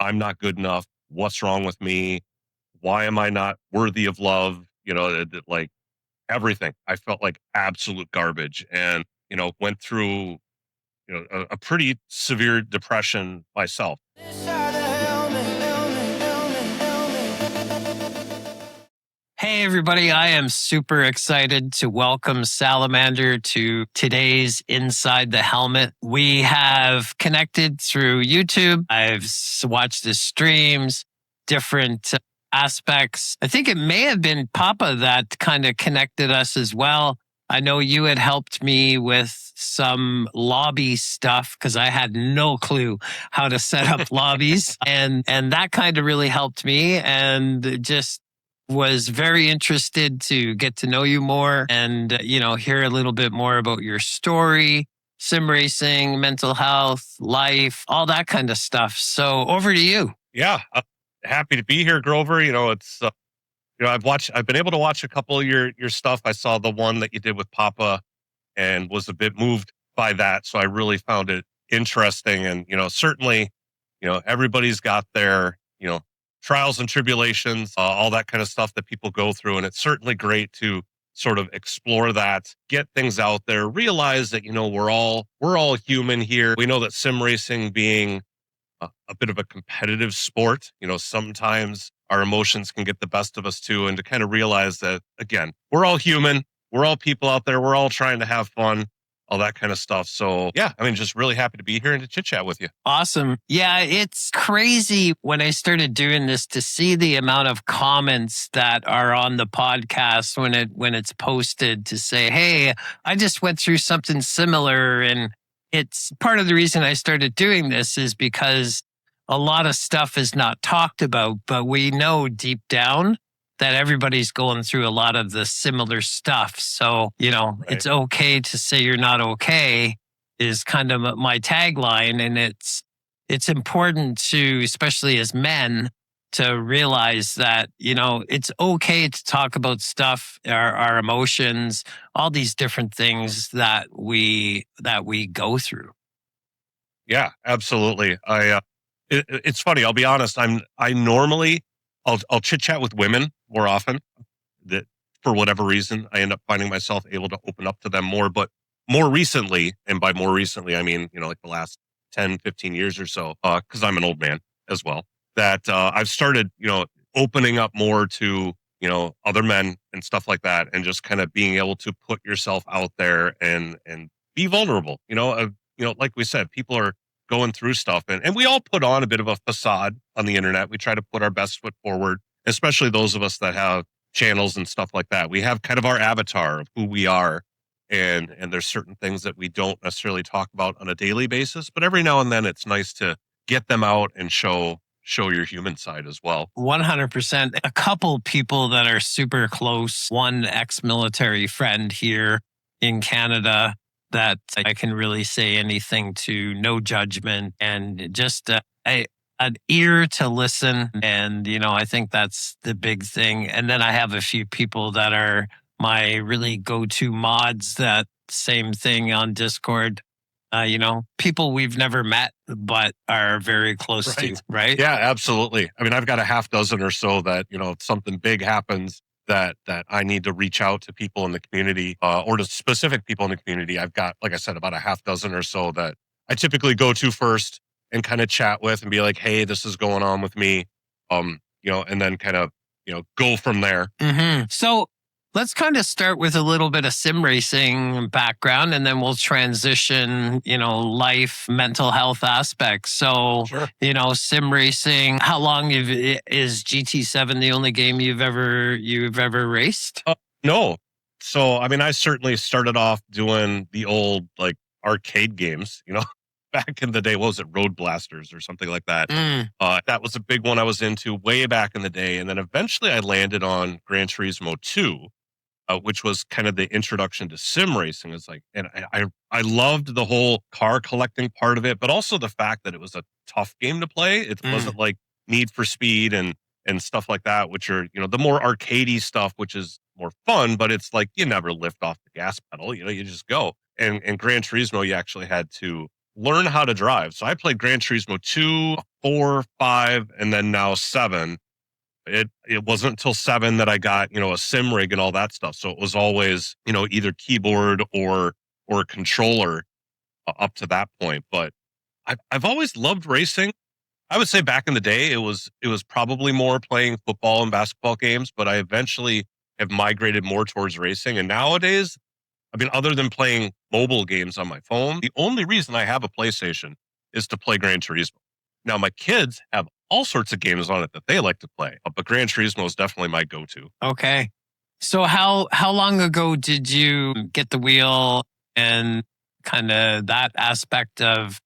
I'm not good enough. What's wrong with me? Why am I not worthy of love? Like everything. I felt like absolute garbage and, went through, a pretty severe depression myself. Hey, everybody. I am super excited to welcome Salamander to today's Inside the Helmet. We have connected through YouTube. I've watched his streams, different aspects. I think it may have been Papa that kind of connected us as well. I know you had helped me with some lobby stuff because I had no clue how to set up lobbies. And that kind of really helped me and just was very interested to get to know you more and, hear a little bit more about your story, sim racing, mental health, life, all that kind of stuff. So over to you. Yeah, happy to be here, Grover. I've been able to watch a couple of your stuff. I saw the one that you did with Papa and was a bit moved by that. So I really found it interesting. And, certainly, everybody's got their, trials and tribulations, all that kind of stuff that people go through. And it's certainly great to sort of explore that, get things out there, realize that, we're all human here. We know that sim racing being a bit of a competitive sport, sometimes our emotions can get the best of us too. And to kind of realize that, again, we're all human. We're all people out there. We're all trying to have fun, all that kind of stuff. So, yeah, just really happy to be here and to chit chat with you. Awesome. Yeah, it's crazy when I started doing this to see the amount of comments that are on the podcast when it's posted to say, "Hey, I just went through something similar." And it's part of the reason I started doing this is because a lot of stuff is not talked about, but we know deep down that everybody's going through a lot of the similar stuff. So, Right. It's okay to say you're not okay is kind of my tagline. And it's important to, especially as men, to realize that, it's okay to talk about stuff, our emotions, all these different things that we go through. Yeah, absolutely. It's funny. I'll be honest. I normally, I'll chit chat with women more often. That for whatever reason, I end up finding myself able to open up to them more. But more recently, and by more recently, I mean, like the last 10, 15 years or so, because I'm an old man as well, that I've started, opening up more to, other men and stuff like that. And just kind of being able to put yourself out there and be vulnerable. Like we said, people are going through stuff and we all put on a bit of a facade on the internet. We try to put our best foot forward, especially those of us that have channels and stuff like that. We have kind of our avatar of who we are. And there's certain things that we don't necessarily talk about on a daily basis, but every now and then it's nice to get them out and show your human side as well. 100%. A couple people that are super close, one ex-military friend here in Canada that I can really say anything to, no judgment, and just an ear to listen. And, I think that's the big thing. And then I have a few people that are my really go-to mods, that same thing on Discord. People we've never met, but are very close to, right? Yeah, absolutely. I've got a half dozen or so that, if something big happens that I need to reach out to people in the community or to specific people in the community. I've got, like I said, about a half dozen or so that I typically go to first and kind of chat with and be like, hey, this is going on with me. And then kind of, go from there. Mm-hmm. So let's kind of start with a little bit of sim racing background, and then we'll transition, life, mental health aspects. So, Sure. Sim racing, how long is GT7 the only game you've ever raced? No. So, I certainly started off doing the old like arcade games, back in the day. What was it? Road Blasters or something like that. That was a big one I was into way back in the day. And then eventually I landed on Gran Turismo 2, which was kind of the introduction to sim racing. It's like, and I loved the whole car collecting part of it, but also the fact that it was a tough game to play. It wasn't like Need for Speed and stuff like that, which are, the more arcadey stuff, which is more fun, but it's like you never lift off the gas pedal, you just go. And Gran Turismo, you actually had to learn how to drive. So I played Gran Turismo 2, 4, 5, and then now 7. It wasn't until 7 that I got, a sim rig and all that stuff. So it was always, either keyboard or controller up to that point. But I've always loved racing. I would say back in the day, it was probably more playing football and basketball games, but I eventually have migrated more towards racing. And nowadays, I mean, other than playing mobile games on my phone, the only reason I have a PlayStation is to play Gran Turismo. Now, my kids have all sorts of games on it that they like to play, but Gran Turismo is definitely my go-to. Okay. So how long ago did you get the wheel and kind of that aspect of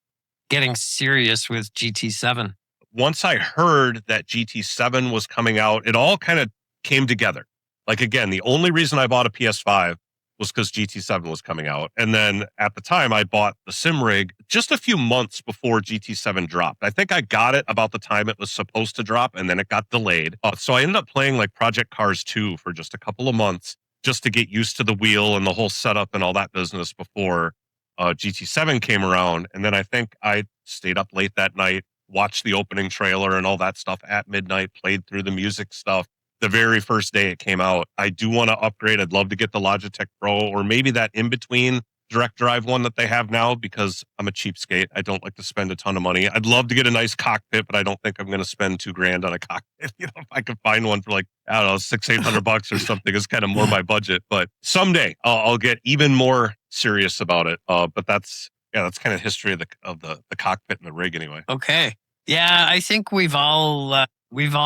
getting serious with GT7? Once I heard that GT7 was coming out, it all kind of came together. Like again, the only reason I bought a PS5 was because GT7 was coming out. And then at the time I bought the sim rig just a few months before GT7 dropped. I think I got it about the time it was supposed to drop and then it got delayed. So I ended up playing like Project Cars 2 for just a couple of months just to get used to the wheel and the whole setup and all that business before GT7 came around. And then I think I stayed up late that night, watched the opening trailer and all that stuff at midnight, played through the music stuff. The very first day it came out, I do want to upgrade. I'd love to get the Logitech Pro or maybe that in between direct drive one that they have now because I'm a cheapskate. I don't like to spend a ton of money. I'd love to get a nice cockpit, but I don't think I'm going to spend $2,000 on a cockpit. If I could find one for like, I don't know, 600-800 bucks or something is kind of more my budget. But someday I'll get even more serious about it. But that's kind of history of the cockpit and the rig anyway. Okay. Yeah, I think we've all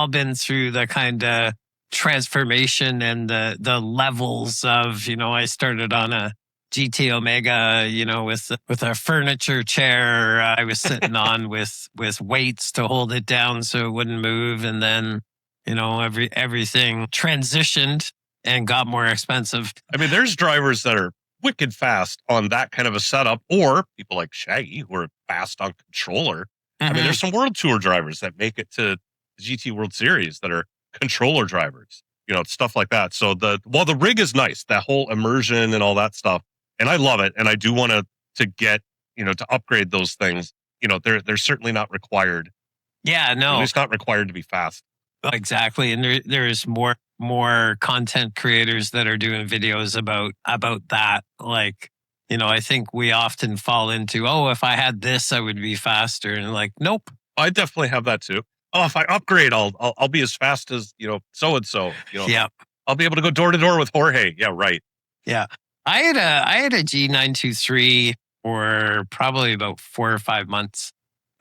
been through the kind of transformation and the levels of, I started on a GT Omega, with a furniture chair I was sitting on with weights to hold it down so it wouldn't move, and then everything transitioned and got more expensive. I mean, there's drivers that are wicked fast on that kind of a setup, or people like Shaggy who are fast on controller. I mean, there's some World Tour drivers that make it to the GT World Series that are controller drivers, stuff like that. So while the rig is nice, that whole immersion and all that stuff, and I love it, and I do want to get, to upgrade those things. They're certainly not required. Yeah, At no, least not required to be fast. exactly. And there's more content creators that are doing videos about that. Like, I think we often fall into, oh, if I had this, I would be faster. And like, nope. I definitely have that too. Oh, if I upgrade, I'll be as fast as so and so. Yeah. I'll be able to go door to door with Jorge. Yeah, right. Yeah. I had a G923 for probably about 4 or 5 months.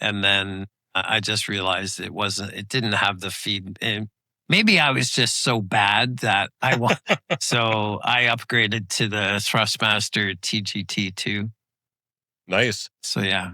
And then I just realized it didn't have the feed. And maybe I was just so bad that so I upgraded to the Thrustmaster TGT2. Nice. So yeah,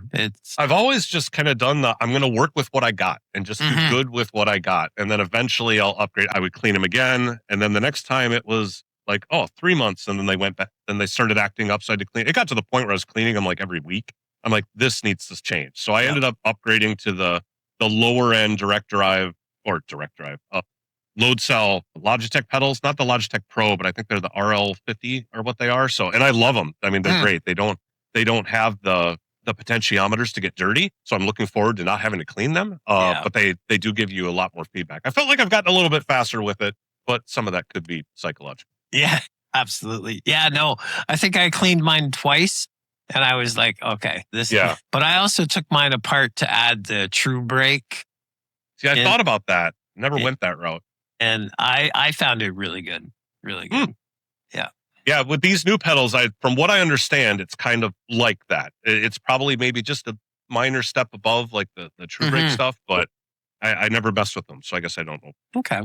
I've always just kind of done I'm going to work with what I got and just do good with what I got. And then eventually I'll upgrade. I would clean them again. And then the next time it was like, 3 months. And then they went back and they started acting up. So I had to clean. It got to the point where I was cleaning them like every week. I'm like, this needs to change. So I ended up upgrading to the lower end direct drive load cell Logitech pedals, not the Logitech Pro, but I think they're the RL50 or what they are. So, and I love them. I mean, they're great. They don't have the potentiometers to get dirty. So I'm looking forward to not having to clean them. But they do give you a lot more feedback. I felt like I've gotten a little bit faster with it, but some of that could be psychological. Yeah, absolutely. Yeah, no, I think I cleaned mine twice and I was like, okay, but I also took mine apart to add the true brake. See, I thought about that. Never went that route. And I found it really good. Really good. Yeah. Yeah, with these new pedals, from what I understand, it's kind of like that. It's probably maybe just a minor step above like the true brake stuff, but I never messed with them. So I guess I don't know. Okay.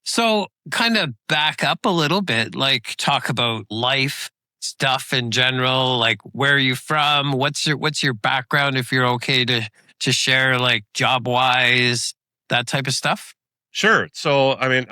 So kind of back up a little bit, like talk about life stuff in general, like where are you from? What's your background if you're okay to share, like job wise, that type of stuff? Sure. So I mean,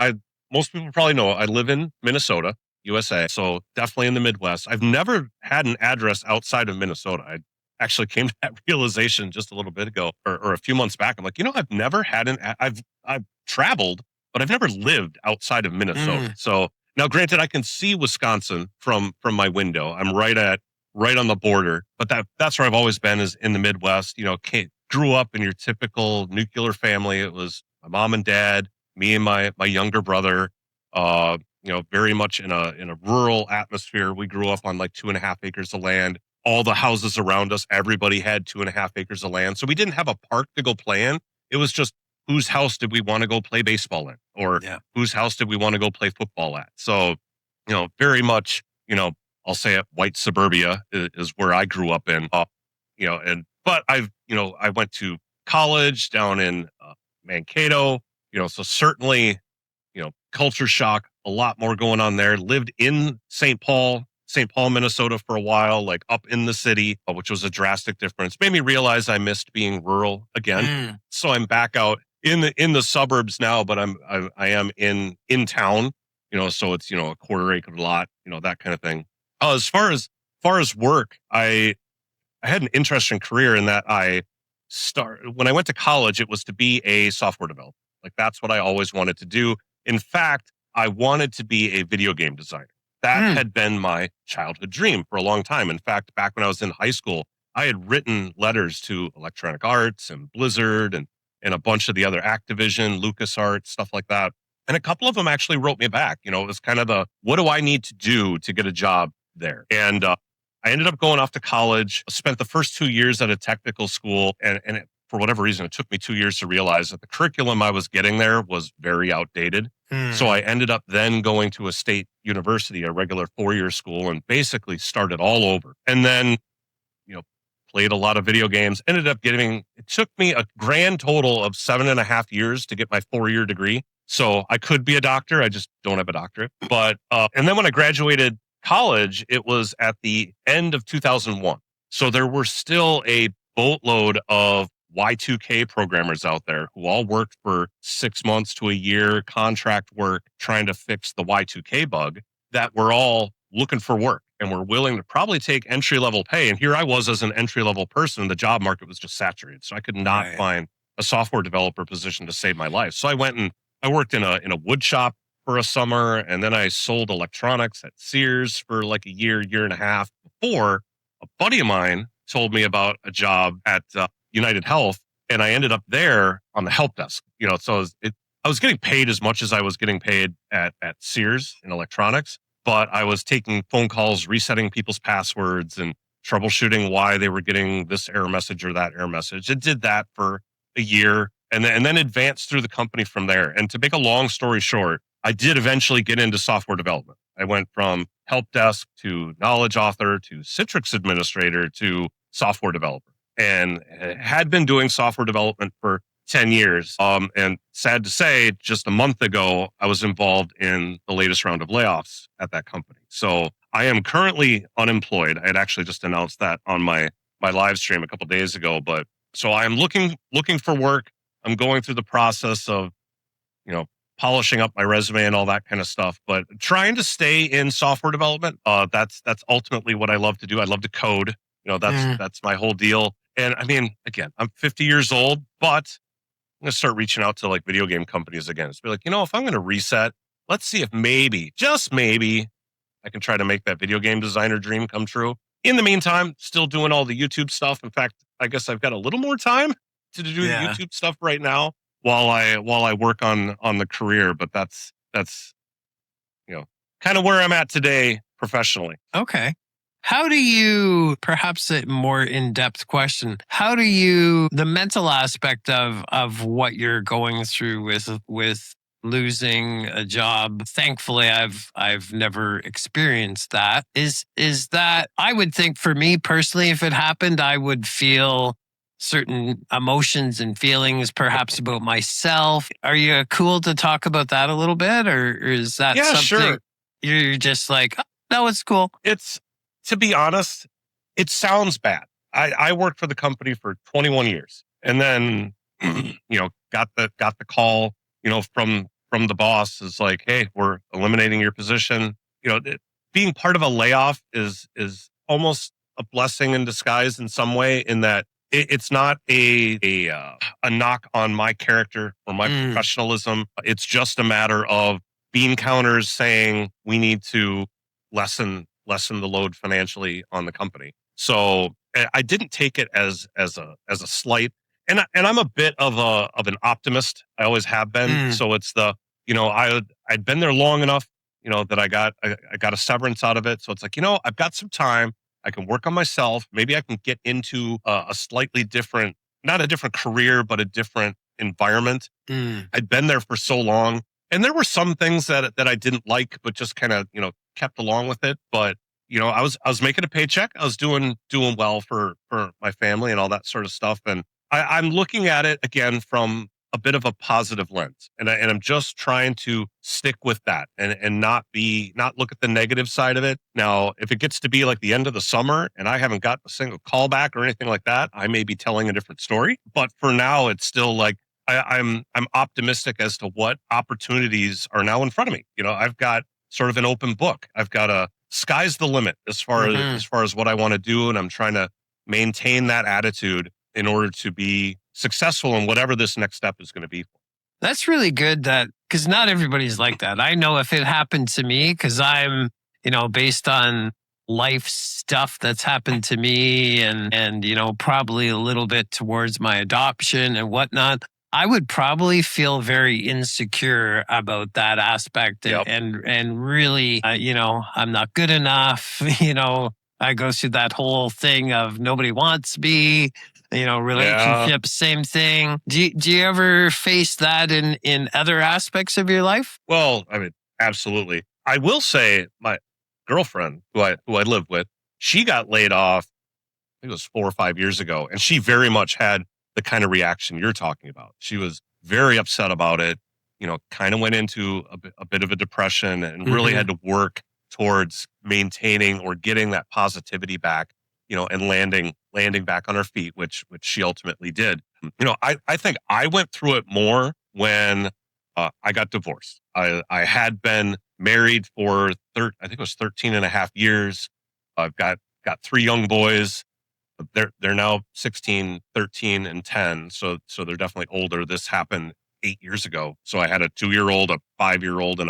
most people probably know I live in Minnesota, USA. So definitely in the Midwest. I've never had an address outside of Minnesota. I actually came to that realization just a little bit ago or a few months back. I'm like, I've never had I've traveled, but I've never lived outside of Minnesota. So now granted, I can see Wisconsin from my window. I'm right on the border, but that's where I've always been is in the Midwest, grew up in your typical nuclear family. It was my mom and dad, me and my younger brother. Very much in a rural atmosphere. We grew up on like 2.5 acres of land. All the houses around us, everybody had 2.5 acres of land. So we didn't have a park to go play in. It was just whose house did we want to go play baseball in, or Yeah. whose house did we want to go play football at. So, very much, I'll say it, white suburbia is where I grew up in. But I went to college down in Mankato. So certainly, culture shock, a lot more going on there. Lived in St. Paul, Minnesota for a while, like up in the city, which was a drastic difference. Made me realize I missed being rural again. Mm. So I'm back out in the suburbs now, but I am in town. So it's a quarter acre lot, that kind of thing. As far as work, I had an interesting career in that when I went to college, it was to be a software developer. Like that's what I always wanted to do. In fact, I wanted to be a video game designer. That Mm. had been my childhood dream for a long time. In fact, back when I was in high school, I had written letters to Electronic Arts and Blizzard and a bunch of the other Activision, LucasArts, stuff like that. And a couple of them actually wrote me back. It was kind of what do I need to do to get a job there? And I ended up going off to college, spent the first 2 years at a technical school, and for whatever reason, it took me 2 years to realize that the curriculum I was getting there was very outdated. So I Mm. ended up then going to a state university, a regular 4-year school, and basically started all over. And then, you know, played a lot of video games, ended up it took me a grand total of 7.5 years to get my 4-year degree. So I could be a doctor. I just don't have a doctorate. And then when I graduated college, it was at the end of 2001. So there were still a boatload of Y2K programmers out there who all worked for 6 months to a year contract work trying to fix the Y2K bug that were all looking for work and were willing to probably take entry level pay. And here I was as an entry level person, the job market was just saturated. So I could not Right. find a software developer position to save my life. So I went and I worked in a wood shop for a summer, and then I sold electronics at Sears for like a year and a half before a buddy of mine told me about a job at United Health, and I ended up there on the help desk. I was getting paid as much as I was getting paid at Sears in electronics, but I was taking phone calls, resetting people's passwords, and troubleshooting why they were getting this error message or that error message. It did that for a year, and then advanced through the company from there. And to make a long story short, I did eventually get into software development. I went from help desk to knowledge author to Citrix administrator to software developer, and had been doing software development for 10 years. And sad to say, just a month ago, I was involved in the latest round of layoffs at that company. So I am currently unemployed. I had actually just announced that on my live stream a couple of days ago. But so I am looking for work. I'm going through the process of, you know, polishing up my resume and all that kind of stuff, but trying to stay in software development. That's ultimately what I love to do. I love to code. Mm. That's my whole deal. And I mean, again, I'm 50 years old, but I'm going to start reaching out to like video game companies again. It's be like, if I'm going to reset, let's see if maybe, just maybe, I can try to make that video game designer dream come true. In the meantime, still doing all the YouTube stuff. In fact, I guess I've got a little more time to do the Yeah. YouTube stuff right now while I work on the career. But that's you know kind of where I'm at today professionally. Okay. How do you, perhaps a more in-depth question, how do you, the mental aspect of what you're going through with losing a job? Thankfully, I've never experienced that. Is that, I would think for me personally, if it happened, I would feel certain emotions and feelings perhaps about myself. Are you cool to talk about that a little bit, or is that Yeah, something sure. you're just like, "Oh, no, it's cool"? It's To be honest, it sounds bad. I worked for the company for 21 years, and then got the call, from the boss is like, hey, we're eliminating your position. Being part of a layoff is almost a blessing in disguise in some way, in that it's not a knock on my character or my Mm. professionalism. It's just a matter of bean counters saying we need to lessen the load financially on the company. So I didn't take it as a slight. and I'm a bit of an optimist. I always have been. Mm, So it's I'd been there long enough, that I got a severance out of it. So it's like, I've got some time. I can work on myself. Maybe I can get into a slightly different, not a different career, but a different environment. mm. I'd been there for so long, and there were some things that I didn't like, but just kind of kept along with it. But I was making a paycheck. I was doing well for my family and all that sort of stuff. And I'm looking at it again from a bit of a positive lens, and I'm just trying to stick with that and not look at the negative side of it. Now, if it gets to be like the end of the summer and I haven't got a single callback or anything like that, I may be telling a different story. But for now, it's still like I'm optimistic as to what opportunities are now in front of me. I've got sort of an open book. I've got a sky's the limit Hmm. as far as what I want to do, and I'm trying to maintain that attitude in order to be successful in whatever this next step is going to be. That's really good that because not everybody's like that. I know if it happened to me, because I'm, based on life stuff that's happened to me and, probably a little bit towards my adoption and whatnot, I would probably feel very insecure about that aspect and Yep. and really, I'm not good enough. I go through that whole thing of nobody wants me, Yeah. relationships, same thing. Do you ever face that in other aspects of your life? Well, I mean, absolutely. I will say my girlfriend, who I live with, she got laid off. I think it was 4 or 5 years ago, and she very much had the kind of reaction you're talking about. She was very upset about it. Kind of went into a bit of a depression and really Hmm. had to work towards maintaining or getting that positivity back. And landing back on her feet, which she ultimately did. I think I went through it more when I got divorced. I had been married for I think it was 13 and a half years. I've got three young boys. They're now 16, 13, and 10. So they're definitely older. This happened 8 years ago. So I had a 2-year old, a 5-year old, and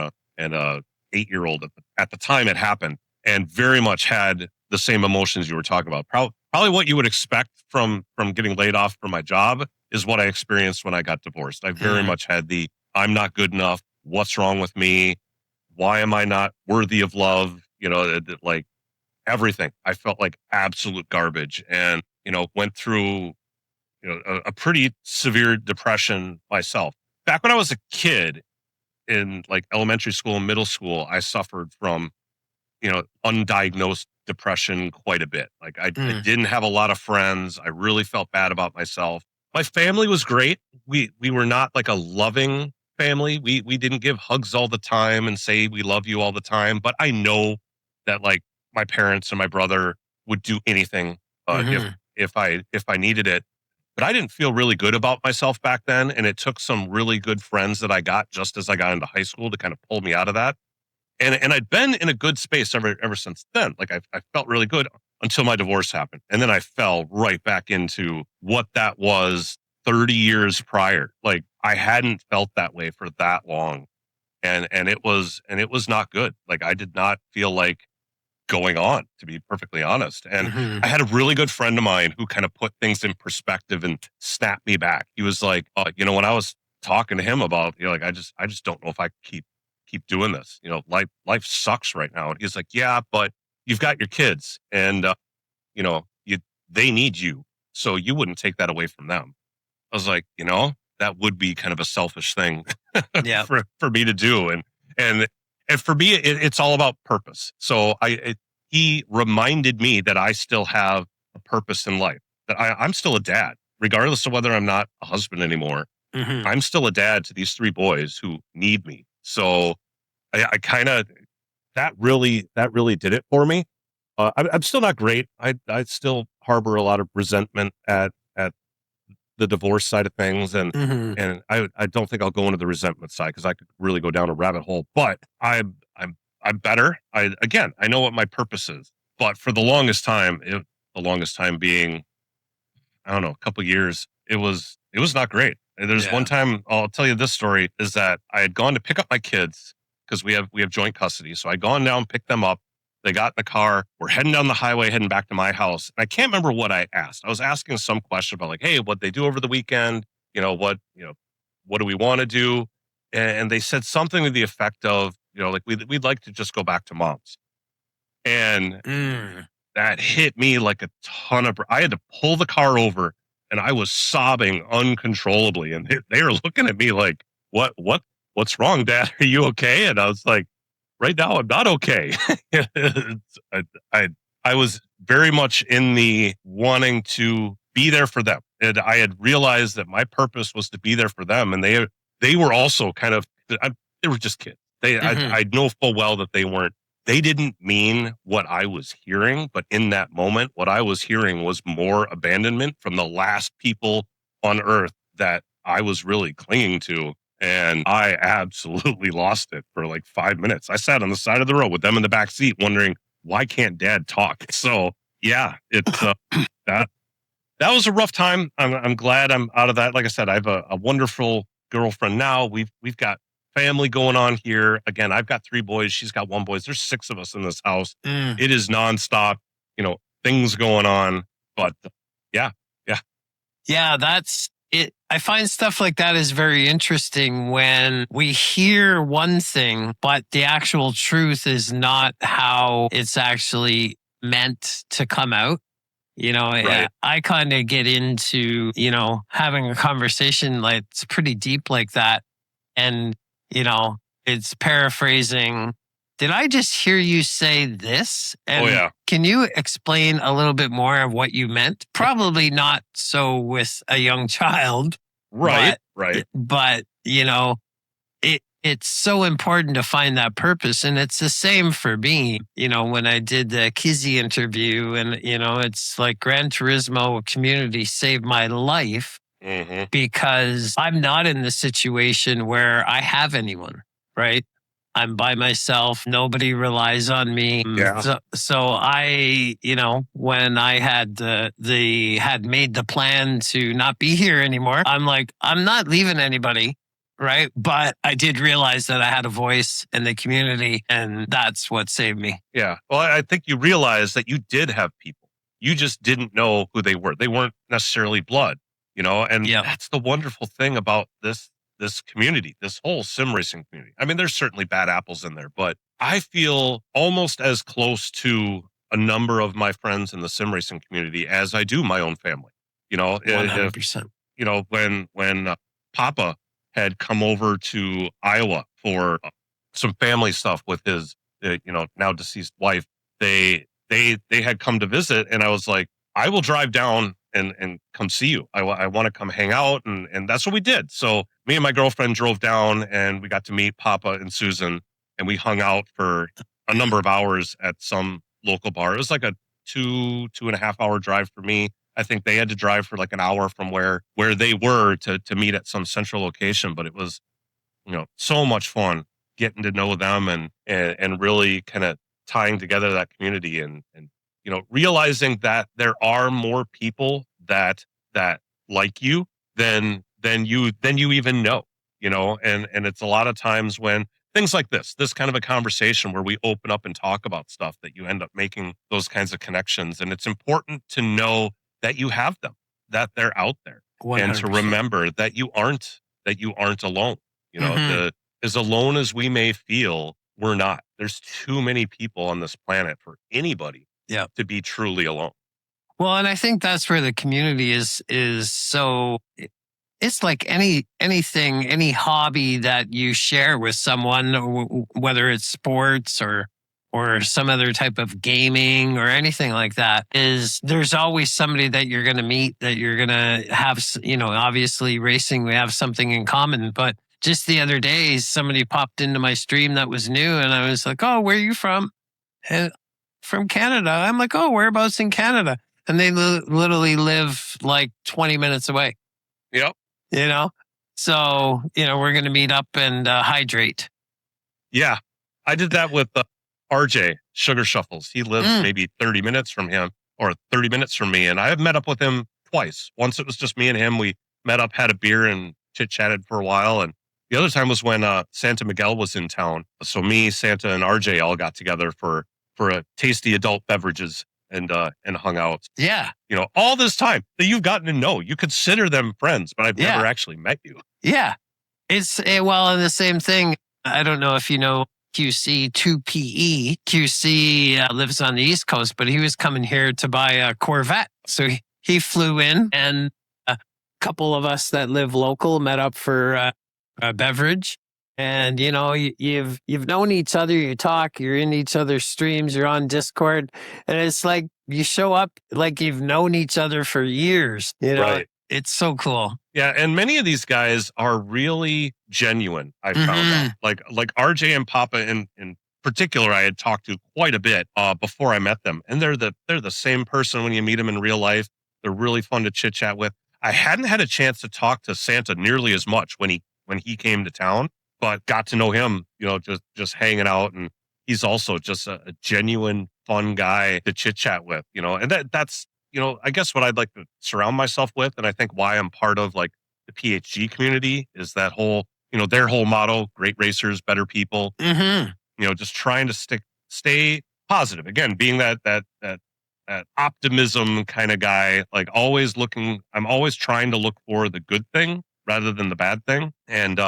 a 8-year old at the time it happened, and very much had the same emotions you were talking about. Probably what you would expect from getting laid off from my job is what I experienced when I got divorced. I very much had the I'm not good enough. What's wrong with me? Why am I not worthy of love? Like everything. I felt like absolute garbage, and went through a pretty severe depression myself. Back when I was a kid in like elementary school and middle school, I suffered from undiagnosed depression quite a bit. Like I didn't have a lot of friends. I really felt bad about myself. My family was great. We were not like a loving family. We didn't give hugs all the time and say we love you all the time. But I know that like my parents and my brother would do anything if Hmm. if I needed it. But I didn't feel really good about myself back then, and it took some really good friends that I got just as I got into high school to kind of pull me out of that. And I'd been in a good space ever since then. Like I felt really good until my divorce happened, and then I fell right back into what that was 30 years prior. Like I hadn't felt that way for that long, and it was not good. Like I did not feel like going on, to be perfectly honest. And Hmm. I had a really good friend of mine who kind of put things in perspective and snapped me back. He was like, when I was talking to him about, like, I just don't know if I can keep doing this. Life sucks right now. And he's like, yeah, but you've got your kids, and you they need you, so you wouldn't take that away from them. I was like, that would be kind of a selfish thing Yeah. for me to do, and and for me, it's all about purpose. So he reminded me that I still have a purpose in life. That I'm still a dad, regardless of whether I'm not a husband anymore. Hmm. I'm still a dad to these three boys who need me. So I kind of that really did it for me. I'm still not great. I still harbor a lot of resentment at the divorce side of things, and Hmm. and I don't think I'll go into the resentment side because I could really go down a rabbit hole. But I'm better. I know what my purpose is. But for the longest time being, I don't know, a couple years, it was not great. And there's one Yeah. time I'll tell you this story is that I had gone to pick up my kids because we have joint custody. So I'd gone down, picked them up. They got in the car. We're heading down the highway, heading back to my house. And I can't remember what I asked. I was asking some question about like, hey, what they do over the weekend? What do we want to do? And they said something to the effect of, like we'd like to just go back to mom's. And Mm. that hit me like a ton of. I had to pull the car over, and I was sobbing uncontrollably. And they were looking at me like, what's wrong, Dad? Are you okay?" And I was like, "Right now, I'm not okay." I, I I was very much in the wanting to be there for them, and I had realized that my purpose was to be there for them, and they were also kind of. They were just kids. Hmm. I know full well that they didn't mean what I was hearing, but in that moment, what I was hearing was more abandonment from the last people on earth that I was really clinging to. And I absolutely lost it for like 5 minutes. I sat on the side of the road with them in the back seat wondering, why can't dad talk? So yeah, it's that that was a rough time. I'm glad I'm out of that. Like I said, I have a wonderful girlfriend now. We've got family going on here. Again, I've got 3 boys. She's got 1 boy. There's 6 of us in this house. Mm. It is nonstop, things going on. But yeah, yeah, Yeah, that's it. I find stuff like that is very interesting when we hear one thing, but the actual truth is not how it's actually meant to come out. right. I kind of get into, having a conversation like it's pretty deep like that. And, you know, it's paraphrasing. Did I just hear you say this? Oh And yeah, can you explain a little bit more of what you meant? Probably not so with a young child, right, but, right. but, it's so important to find that purpose. And it's the same for me, when I did the Kizzy interview and, it's like Gran Turismo community saved my life Hmm. because I'm not in the situation where I have anyone, right? I'm by myself. Nobody relies on me. Yeah, So I, when I had had made the plan to not be here anymore, I'm like, I'm not leaving anybody. Right. But I did realize that I had a voice in the community and that's what saved me. yeah. Well, I think you realize that you did have people. You just didn't know who they were. They weren't necessarily blood, and Yeah. that's the wonderful thing about this community, this whole sim racing community. I mean, there's certainly bad apples in there, but I feel almost as close to a number of my friends in the sim racing community as I do my own family. If 100%. when Papa had come over to Iowa for some family stuff with his now deceased wife. They had come to visit, and I was like, I will drive down and come see you. I want to come hang out, and that's what we did. So me and my girlfriend drove down, and we got to meet Papa and Susan, and we hung out for a number of hours at some local bar. It was like a 2.5 hour drive for me. I think they had to drive for like an hour from where they were to meet at some central location, but it was so much fun getting to know them and really kind of tying together that community and realizing that there are more people that like you than you even know, and it's a lot of times when things like this kind of a conversation where we open up and talk about stuff that you end up making those kinds of connections, and it's important to know that you have them, that they're out there, and to 100%. remember that you aren't alone. Hmm. The as alone as we may feel, we're not. There's too many people on this planet for anybody Yeah. to be truly alone. Well, and I think that's where the community is so it's like anything, any hobby that you share with someone, whether it's sports or some other type of gaming or anything like that, is there's always somebody that you're going to meet that you're going to have, obviously racing, we have something in common. But just the other day, somebody popped into my stream that was new and I was like, oh, where are you from? And from Canada. I'm like, oh, whereabouts in Canada? And they literally live like 20 minutes away, Yep. you know? So, we're going to meet up and hydrate. Yeah. I did that with RJ Sugar Shuffles. He lives Mm. maybe 30 minutes from him or 30 minutes from me. And I have met up with him twice. Once it was just me and him. We met up, had a beer, and chit chatted for a while. And the other time was when Santa Miguel was in town. So me, Santa, and RJ all got together for for a tasty adult beverages and hung out. Yeah. All this time that you've gotten to know. You consider them friends, but I've never Yeah. actually met you. Yeah. It's well, and the same thing. I don't know if you know QC2PE. QC lives on the East Coast, but he was coming here to buy a Corvette. So he flew in, and a couple of us that live local met up for a beverage. And you've known each other. You talk. You're in each other's streams. You're on Discord, and it's like you show up like you've known each other for years. Right. It's so cool. Yeah, and many of these guys are really genuine. I found out, like RJ and Papa in particular, I had talked to quite a bit before I met them, and they're the same person when you meet them in real life. They're really fun to chit chat with. I hadn't had a chance to talk to Santa nearly as much when he came to town, but got to know him. Just hanging out, and he's also just a genuine fun guy to chit chat with. And that's I guess what I'd like to surround myself with, and I think why I'm part of like the PHG community is that whole, their whole motto: great racers, better people. Just trying to stay positive. Again, being that optimism kind of guy, like I'm always trying to look for the good thing rather than the bad thing, and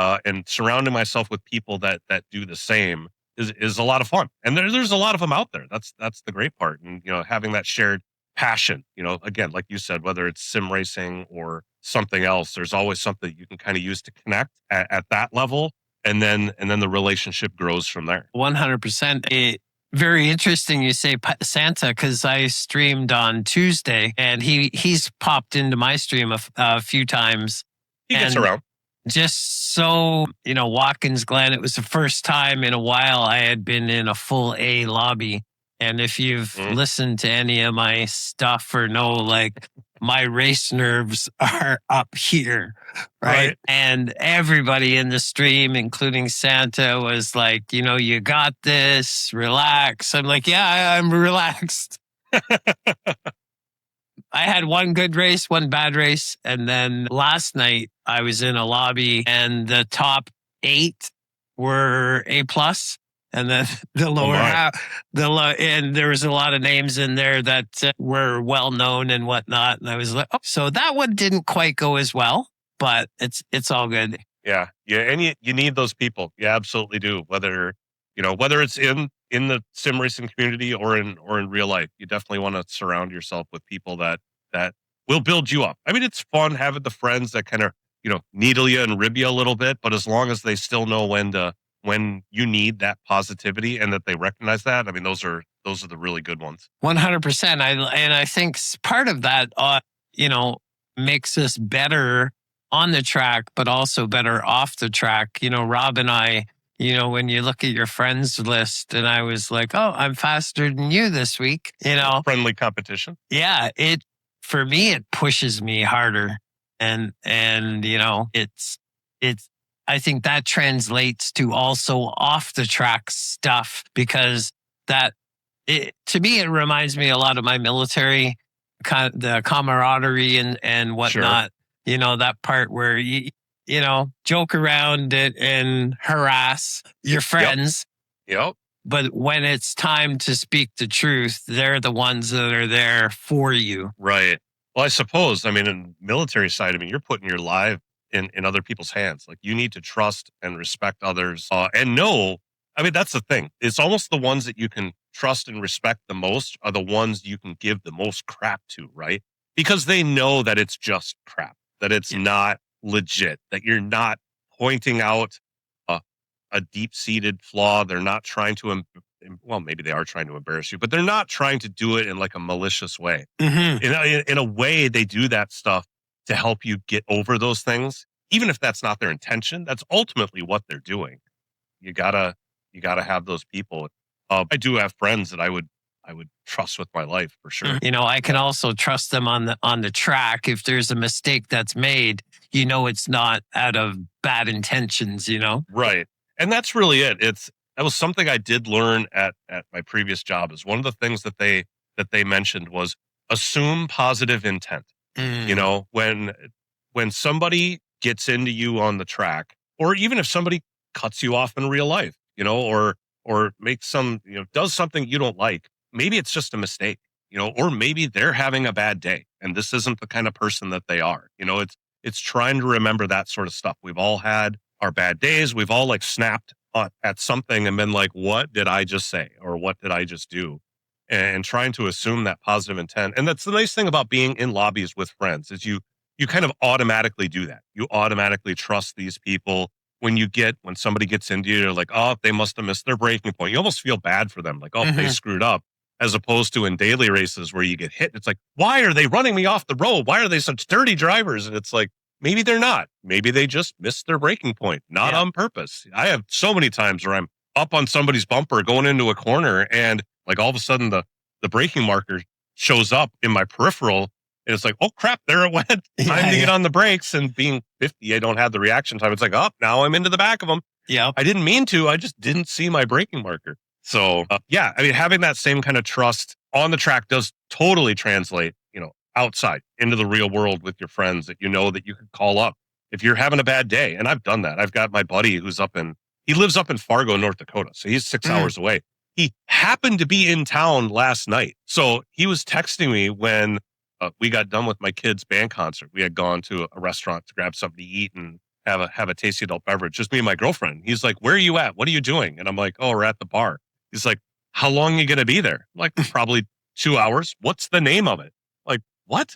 surrounding myself with people that do the same is a lot of fun. And there's a lot of them out there. That's the great part. And having that shared passion, again, like you said, whether it's sim racing or something else, there's always something you can kind of use to connect at that level, and then the relationship grows from there. 100%. Very interesting you say Santa, because I streamed on Tuesday, and he's popped into my stream a few times. He gets around. Just so, Watkins Glen, it was the first time in a while I had been in a full A lobby. And if you've listened to any of my stuff or know, like, my race nerves are up here, right? And everybody in the stream, including Santa, was like, you got this, relax. I'm like, yeah, I'm relaxed. I had one good race, one bad race. And then last night I was in a lobby and the top 8 were A+. And then the lower half, and there was a lot of names in there that were well known and whatnot. And I was like, so that one didn't quite go as well, but it's all good. Yeah. And you need those people. You absolutely do. Whether it's in the sim racing community or in real life, you definitely want to surround yourself with people that will build you up. I mean, it's fun having the friends that kind of, needle you and rib you a little bit, but as long as they still know when you need that positivity and that they recognize that, I mean, those are the really good ones. 100%. I think part of that, makes us better on the track, but also better off the track. Rob and I, when you look at your friends list, and I was like, oh, I'm faster than you this week, Friendly competition. Yeah. For me, it pushes me harder. And it's, I think that translates to also off the track stuff, because to me, it reminds me a lot of my military, the camaraderie and whatnot. Sure. That part where you joke around and harass your friends. Yep. But when it's time to speak the truth, they're the ones that are there for you. Right. Well, I suppose, I mean, in military side, I mean, you're putting your life in other people's hands. Like, you need to trust and respect others, and know. I mean, that's the thing. It's almost the ones that you can trust and respect the most are the ones you can give the most crap to, right? Because they know that it's just crap, that it's not legit, that you're not pointing out a deep-seated flaw. They're not trying to, well, maybe they are trying to embarrass you, but they're not trying to do it in like a malicious way. In a way, they do that stuff to help you get over those things, even if that's not their intention. That's ultimately what they're doing. You gotta have those people. I do have friends that I would trust with my life for sure. I can also trust them on the track. If there's a mistake that's made, it's not out of bad intentions. Right. And that's really it. That was something I did learn at my previous job. Is one of the things that they mentioned was assume positive intent. When somebody gets into you on the track, or even if somebody cuts you off in real life, or or makes some, does something you don't like, maybe it's just a mistake, or maybe they're having a bad day and this isn't the kind of person that they are. It's trying to remember that sort of stuff. We've all had our bad days. We've all like snapped at something and been like, what did I just say? Or what did I just do? And trying to assume that positive intent. And that's the nice thing about being in lobbies with friends is you kind of automatically do that. You automatically trust these people. When somebody gets into you, you're like, oh, they must have missed their breaking point. You almost feel bad for them, like, oh, they Hmm. screwed up, as opposed to in daily races where you get hit. It's like, why are they running me off the road? Why are they such dirty drivers? And it's like, maybe they're not. Maybe they just missed their breaking point, not Yeah. on purpose. I have so many times where I'm up on somebody's bumper going into a corner and like all of a sudden the braking marker shows up in my peripheral and it's like, oh crap, there it went. Time Yeah. to get Yeah. on the brakes. And being 50, I don't have the reaction time. It's like, oh, now I'm into the back of them. Yep. I didn't mean to. I just didn't see my braking marker. So, yeah, I mean, having that same kind of trust on the track does totally translate, outside into the real world with your friends that that you could call up if you're having a bad day. And I've done that. I've got my buddy he lives up in Fargo, North Dakota. So he's 6 hours away. He happened to be in town last night. So he was texting me when we got done with my kids' band concert. We had gone to a restaurant to grab something to eat and have a tasty adult beverage. Just me and my girlfriend. He's like, "Where are you at? What are you doing?" And I'm like, "Oh, we're at the bar." He's like, "How long are you gonna be there?" I'm like, "Probably 2 hours." "What's the name of it?" Like, what?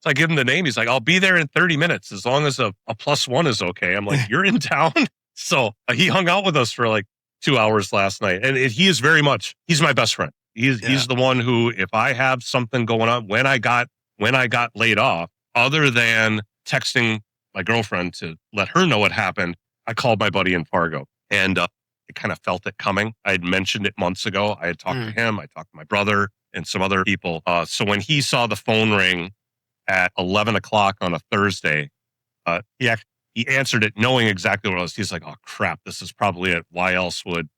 So I give him the name. He's like, "I'll be there in 30 minutes as long as a +1 is okay." I'm like, "You're in town?" So he hung out with us for like 2 hours last night, and he's my best friend. He's Yeah. the one who, if I have something going on, when I got laid off, other than texting my girlfriend to let her know what happened, I called my buddy in Fargo, and I kind of felt it coming. I had mentioned it months ago. I had talked to Mm. him. I talked to my brother and some other people. So when he saw the phone ring at 11 o'clock on a Thursday, he answered it knowing exactly what it was. He's like, "Oh crap, this is probably it. Why else would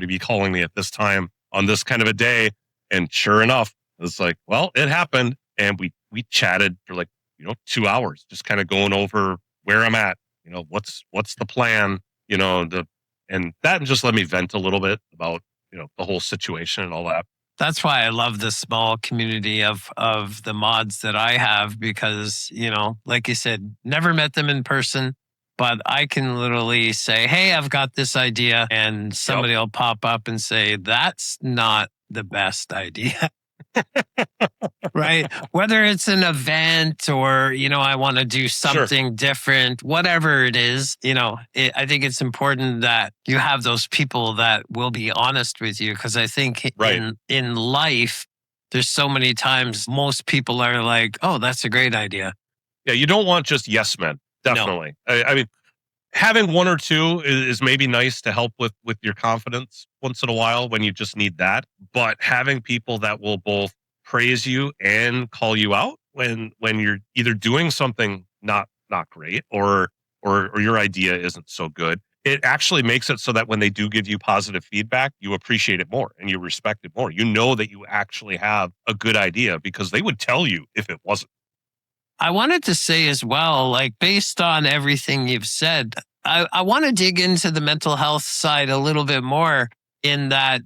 he be calling me at this time on this kind of a day?" And sure enough, it's like, well, it happened. And we chatted for like, 2 hours, just kind of going over where I'm at, what's the plan, and that just let me vent a little bit about, the whole situation and all that. That's why I love the small community of the mods that I have because, like you said, never met them in person, but I can literally say, "Hey, I've got this idea." And Yep. somebody will pop up and say, "That's not the best idea." Right? Whether it's an event or, I want to do Sure. something different, whatever it is, I think it's important that you have those people that will be honest with you. Cause I think Right. in life, there's so many times most people are like, "Oh, that's a great idea." Yeah. You don't want just yes men. No, Definitely. I mean, having one or two is maybe nice to help with your confidence once in a while when you just need that. But having people that will both praise you and call you out when you're either doing something not great or your idea isn't so good, it actually makes it so that when they do give you positive feedback, you appreciate it more and you respect it more. You know that you actually have a good idea because they would tell you if it wasn't. I wanted to say as well, like based on everything you've said, I want to dig into the mental health side a little bit more in that,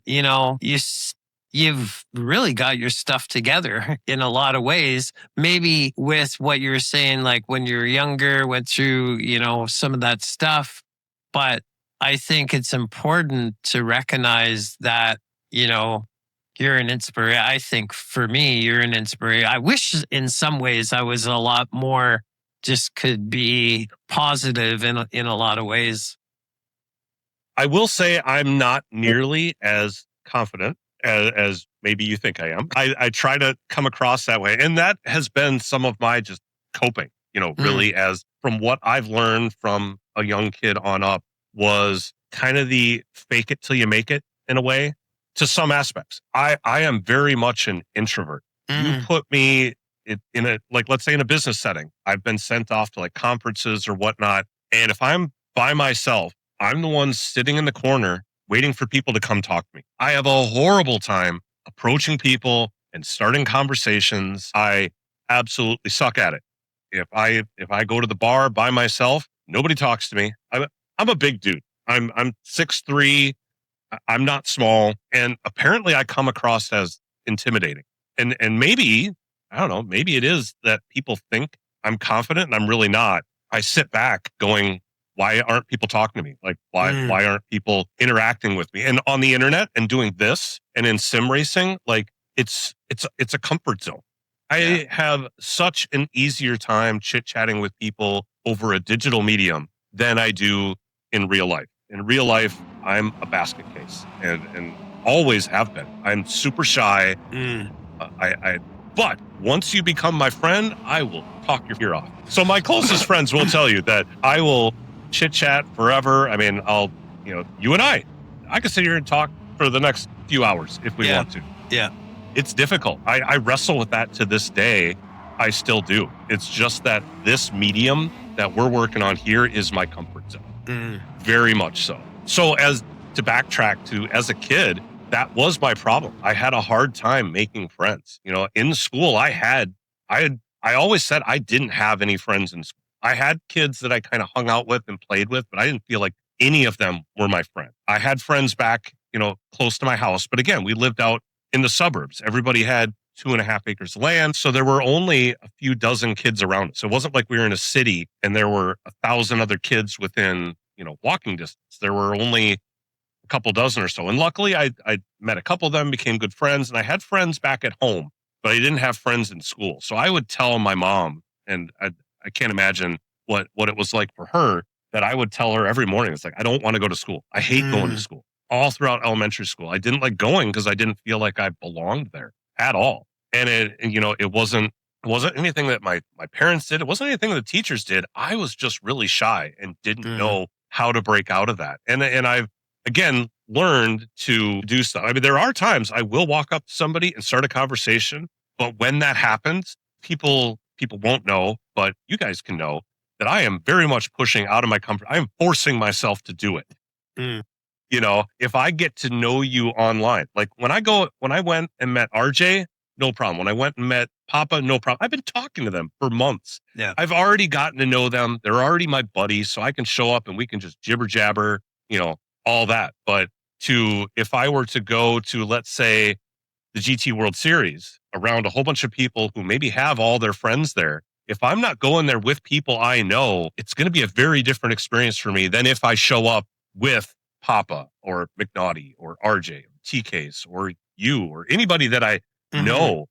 you've really got your stuff together in a lot of ways. Maybe with what you were saying, like when you were younger, went through, some of that stuff. But I think it's important to recognize that, you know, you're an inspiration. I think for me, you're an inspiration. I wish in some ways I was a lot more just could be positive in a lot of ways. I will say I'm not nearly as confident as maybe you think I am. I try to come across that way. And that has been some of my just coping, Mm, really as from what I've learned from a young kid on up was kind of the fake it till you make it in a way to some aspects. I am very much an introvert. You mm. put me in a, like, let's say in a business setting, I've been sent off to like conferences or whatnot. And if I'm by myself, I'm the one sitting in the corner waiting for people to come talk to me. I have a horrible time approaching people and starting conversations. I absolutely suck at it. If I go to the bar by myself, nobody talks to me. I'm a big dude. I'm 6'3", I'm not small, and apparently I come across as intimidating. And maybe, I don't know, maybe it is that people think I'm confident and I'm really not. I sit back going, why aren't people talking to me? Like Mm, why aren't people interacting with me? And on the internet and doing this and in sim racing, like it's a comfort zone. yeah. I have such an easier time chit-chatting with people over a digital medium than I do in real life. In real life, I'm a basket case and always have been. I'm super shy. Mm, I but once you become my friend, I will talk your ear off. So my closest friends will tell you that I will chit chat forever. I mean, you and I could sit here and talk for the next few hours if we yeah. want to. Yeah. It's difficult. I wrestle with that to this day. I still do. It's just that this medium that we're working on here is my comfort zone. Mm, Very much so. So as to backtrack to as a kid, that was my problem. I had a hard time making friends. You know, in school I always said I didn't have any friends in school. I had kids that I kind of hung out with and played with, but I didn't feel like any of them were my friend. I had friends back, close to my house, but again, we lived out in the suburbs. Everybody had 2.5 acres of land. So there were only a few dozen kids around us. So it wasn't like we were in a city and there were 1,000 other kids within, walking distance. There were only a couple dozen or so. And luckily I met a couple of them, became good friends, and I had friends back at home, but I didn't have friends in school. So I would tell my mom, and I can't imagine what it was like for her, that I would tell her every morning, it's like, I don't want to go to school. I hate going to mm, school. All throughout elementary school, I didn't like going because I didn't feel like I belonged there at all. And it wasn't anything that my parents did. It wasn't anything that the teachers did. I was just really shy and didn't mm, know how to break out of that. And I've again learned to do stuff. I mean, there are times I will walk up to somebody and start a conversation, but when that happens, people won't know, but you guys can know that I am very much pushing out of my comfort. I am forcing myself to do it. mm, If I get to know you online, like when I went and met RJ, no problem. When I went and met Papa, no problem. I've been talking to them for months. yeah. I've already gotten to know them. They're already my buddies, so I can show up and we can just jibber jabber, all that. But if I were to go to, let's say, the GT World Series around a whole bunch of people who maybe have all their friends there, if I'm not going there with people I know, it's going to be a very different experience for me than if I show up with Papa or McNaughty or RJ or TKs or you or anybody that I Hmm. know.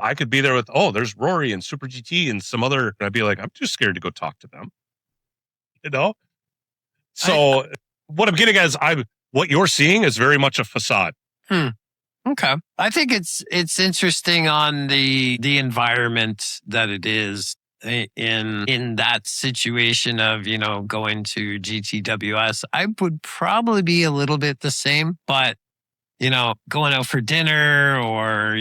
I could be there with, oh, there's Rory and Super GT and some other, and I'd be like, I'm too scared to go talk to them, you know? I, So what I'm getting at is what you're seeing is very much a facade. hmm. Okay. I think it's interesting on the environment that it is in that situation of, going to GTWS. I would probably be a little bit the same, but going out for dinner or,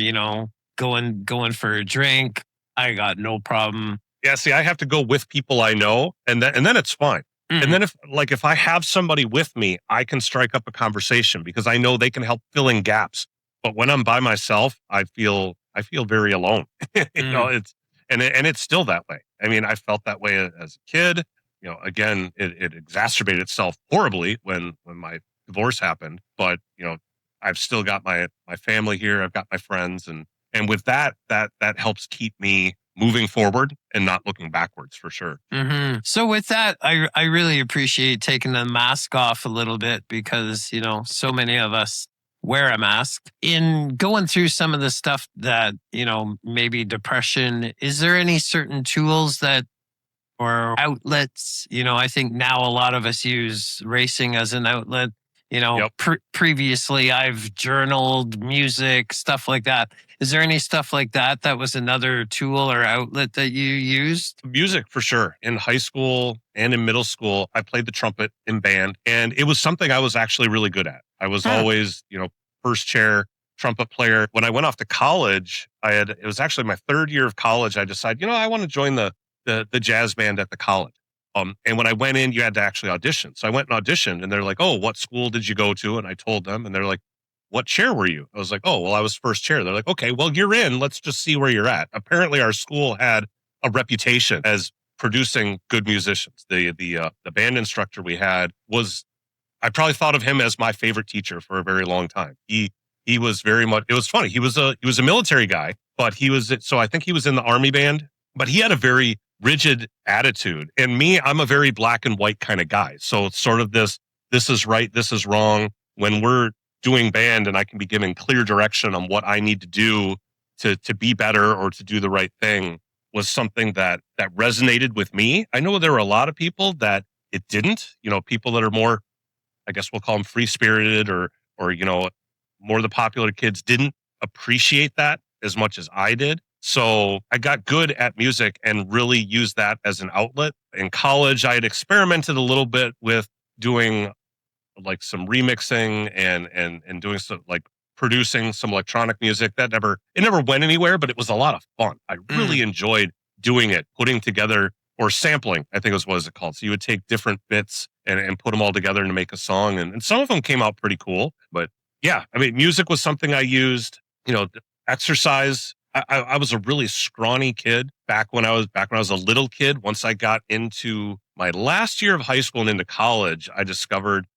going for a drink, I got no problem. Yeah, see, I have to go with people I know, and then it's fine. And Mm, then if I have somebody with me, I can strike up a conversation because I know they can help fill in gaps. But when I'm by myself, I feel very alone. mm, It's still that way. I mean, I felt that way as a kid. Again, it exacerbated itself horribly when my divorce happened. But I've still got my family here. I've got my friends, and with that helps keep me moving forward and not looking backwards for sure. So with that, I really appreciate taking the mask off a little bit because, so many of us wear a mask. In going through some of the stuff that, maybe depression, is there any certain tools that or outlets. I think now a lot of us use racing as an outlet. Yep. Previously I've journaled music, stuff like that. Is there any stuff like that that was another tool or outlet that you used? Music for sure. In high school and in middle school, I played the trumpet in band, and it was something I was actually really good at. I was Huh. always, first chair trumpet player. When I went off to college, it was actually my third year of college. I decided, I want to join the jazz band at the college. And when I went in, you had to actually audition. So I went and auditioned, and they're like, "Oh, what school did you go to?" And I told them, and they're like, "What chair were you?" I was like, "Oh, well, I was first chair." They're like, "Okay, well, you're in. Let's just see where you're at." Apparently, our school had a reputation as producing good musicians. The band instructor we had was I probably thought of him as my favorite teacher for a very long time. He was very much. It was funny. He was a military guy, but he was so I think he was in the army band. But he had a very rigid attitude, and me, I'm a very black and white kind of guy. So it's sort of this is right, this is wrong. When we're doing band, and I can be given clear direction on what I need to do to be better or to do the right thing, was something that resonated with me. I know there were a lot of people that it didn't. People that are more, I guess we'll call them free spirited, or more the popular kids didn't appreciate that as much as I did. So I got good at music and really used that as an outlet. In college, I had experimented a little bit with doing like some remixing and doing some like producing some electronic music. It never went anywhere, but it was a lot of fun. I Mm. really enjoyed doing it, putting together, or sampling, I think was what is it called. So you would take different bits and put them all together to make a song, and some of them came out pretty cool. But yeah, I mean, music was something I used. Exercise. I was a really scrawny kid back when I was a little kid. Once I got into my last year of high school and into college, I discovered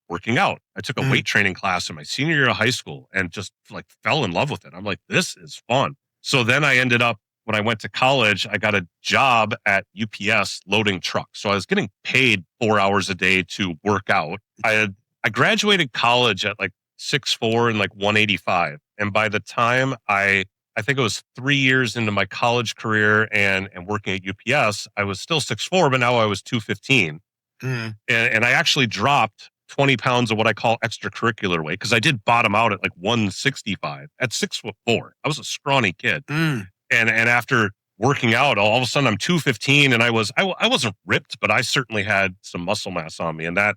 working out. I took a Mm. weight training class in my senior year of high school and just like fell in love with it. I'm like, this is fun. So then I ended up, when I went to college, I got a job at UPS loading trucks. So I was getting paid 4 hours a day to work out. I graduated college at like 6'4" and like 185. And by the time I think it was 3 years into my college career and working at UPS, I was still 6'4", but now I was 215, Mm. and I actually dropped 20 pounds of what I call extracurricular weight, because I did bottom out at like 165 at 6'4". I was a scrawny kid, Mm. and after working out, all of a sudden I'm 215, and I wasn't ripped, but I certainly had some muscle mass on me, and that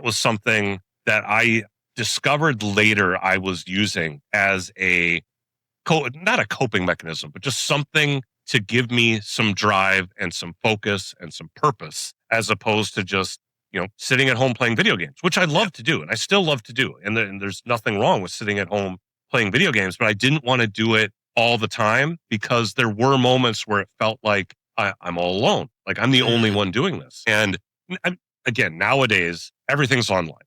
was something that I discovered later I was using as not a coping mechanism, but just something to give me some drive and some focus and some purpose, as opposed to just, sitting at home playing video games, which I Yep. love to do. And I still love to do. And there's nothing wrong with sitting at home playing video games, but I didn't want to do it all the time, because there were moments where it felt like I'm all alone. Like I'm the only Mm. one doing this. And I, again, nowadays, everything's online.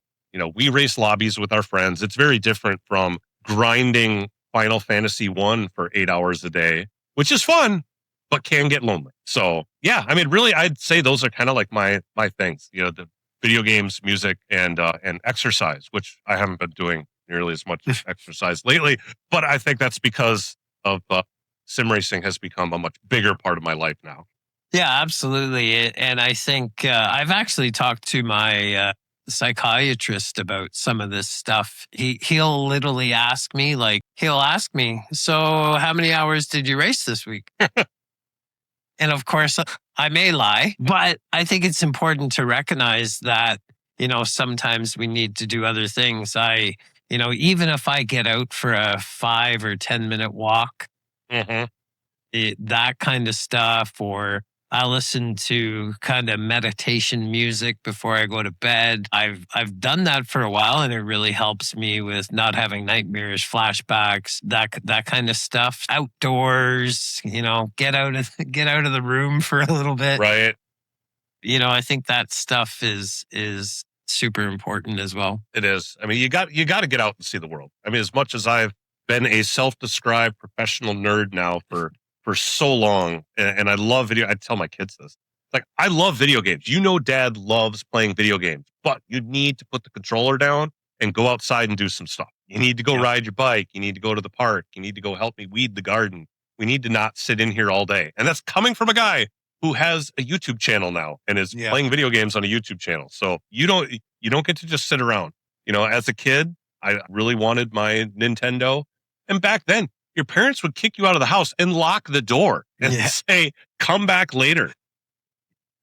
We race lobbies with our friends. It's very different from grinding Final Fantasy 1 for 8 hours a day, which is fun, but can get lonely. So yeah, I mean, really, I'd say those are kind of like my things. The video games, music, and exercise, which I haven't been doing nearly as much exercise lately. But I think that's because of sim racing has become a much bigger part of my life now. Yeah, absolutely. And I think I've actually talked to my psychiatrist about some of this stuff. He'll literally ask me, so how many hours did you race this week? And of course, I may lie, but I think it's important to recognize that, sometimes we need to do other things. Even if I get out for a 5 or 10 minute walk, Hmm. that kind of stuff, or I listen to kind of meditation music before I go to bed. I've done that for a while, and it really helps me with not having nightmares, flashbacks, that kind of stuff. Outdoors, get out of the room for a little bit. Right. I think that stuff is super important as well. It is. I mean, you got to get out and see the world. I mean, as much as I've been a self-described professional nerd now for so long, and I love video. I tell my kids this. Like, I love video games. Dad loves playing video games, but you need to put the controller down and go outside and do some stuff. You need to go Yep. ride your bike. You need to go to the park. You need to go help me weed the garden. We need to not sit in here all day. And that's coming from a guy who has a YouTube channel now and is Yep. playing video games on a YouTube channel. So you don't get to just sit around. As a kid, I really wanted my Nintendo. And back then, your parents would kick you out of the house and lock the door and Yeah. say, come back later.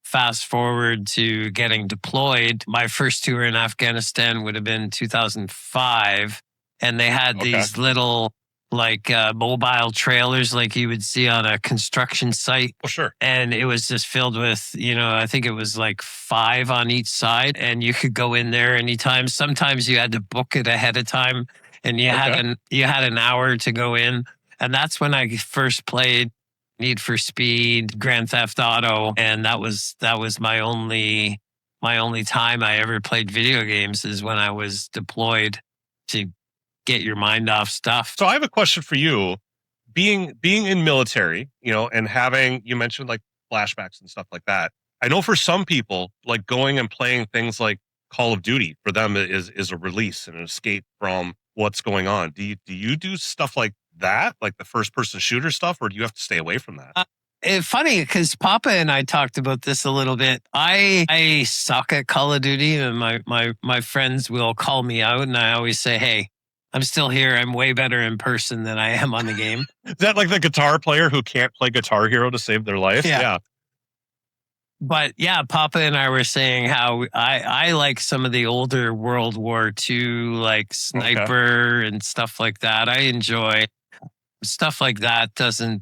Fast forward to getting deployed. My first tour in Afghanistan would have been 2005. And they had Okay. these little mobile trailers like you would see on a construction site. Well, sure. And it was just filled with, I think it was like 5 on each side. And you could go in there anytime. Sometimes you had to book it ahead of time, and Okay. you had an hour to go in. And that's when I first played Need for Speed, Grand Theft Auto, and that was my only my only time I ever played video games is when I was deployed to get your mind off stuff. So I have a question for you. Being in military, and having, you mentioned like flashbacks and stuff like that. I know for some people, like going and playing things like Call of Duty for them is a release and an escape from what's going on. Do you do stuff like that, like the first person shooter stuff, or do you have to stay away from that? It's funny because Papa and I talked about this a little bit. I suck at Call of Duty, and my friends will call me out, and I always say, "Hey, I'm still here. I'm way better in person than I am on the game." Is that like the guitar player who can't play Guitar Hero to save their life? Yeah. Yeah. But yeah, Papa and I were saying how I like some of the older World War II, like Okay. Sniper and stuff like that. I enjoy stuff like that. Doesn't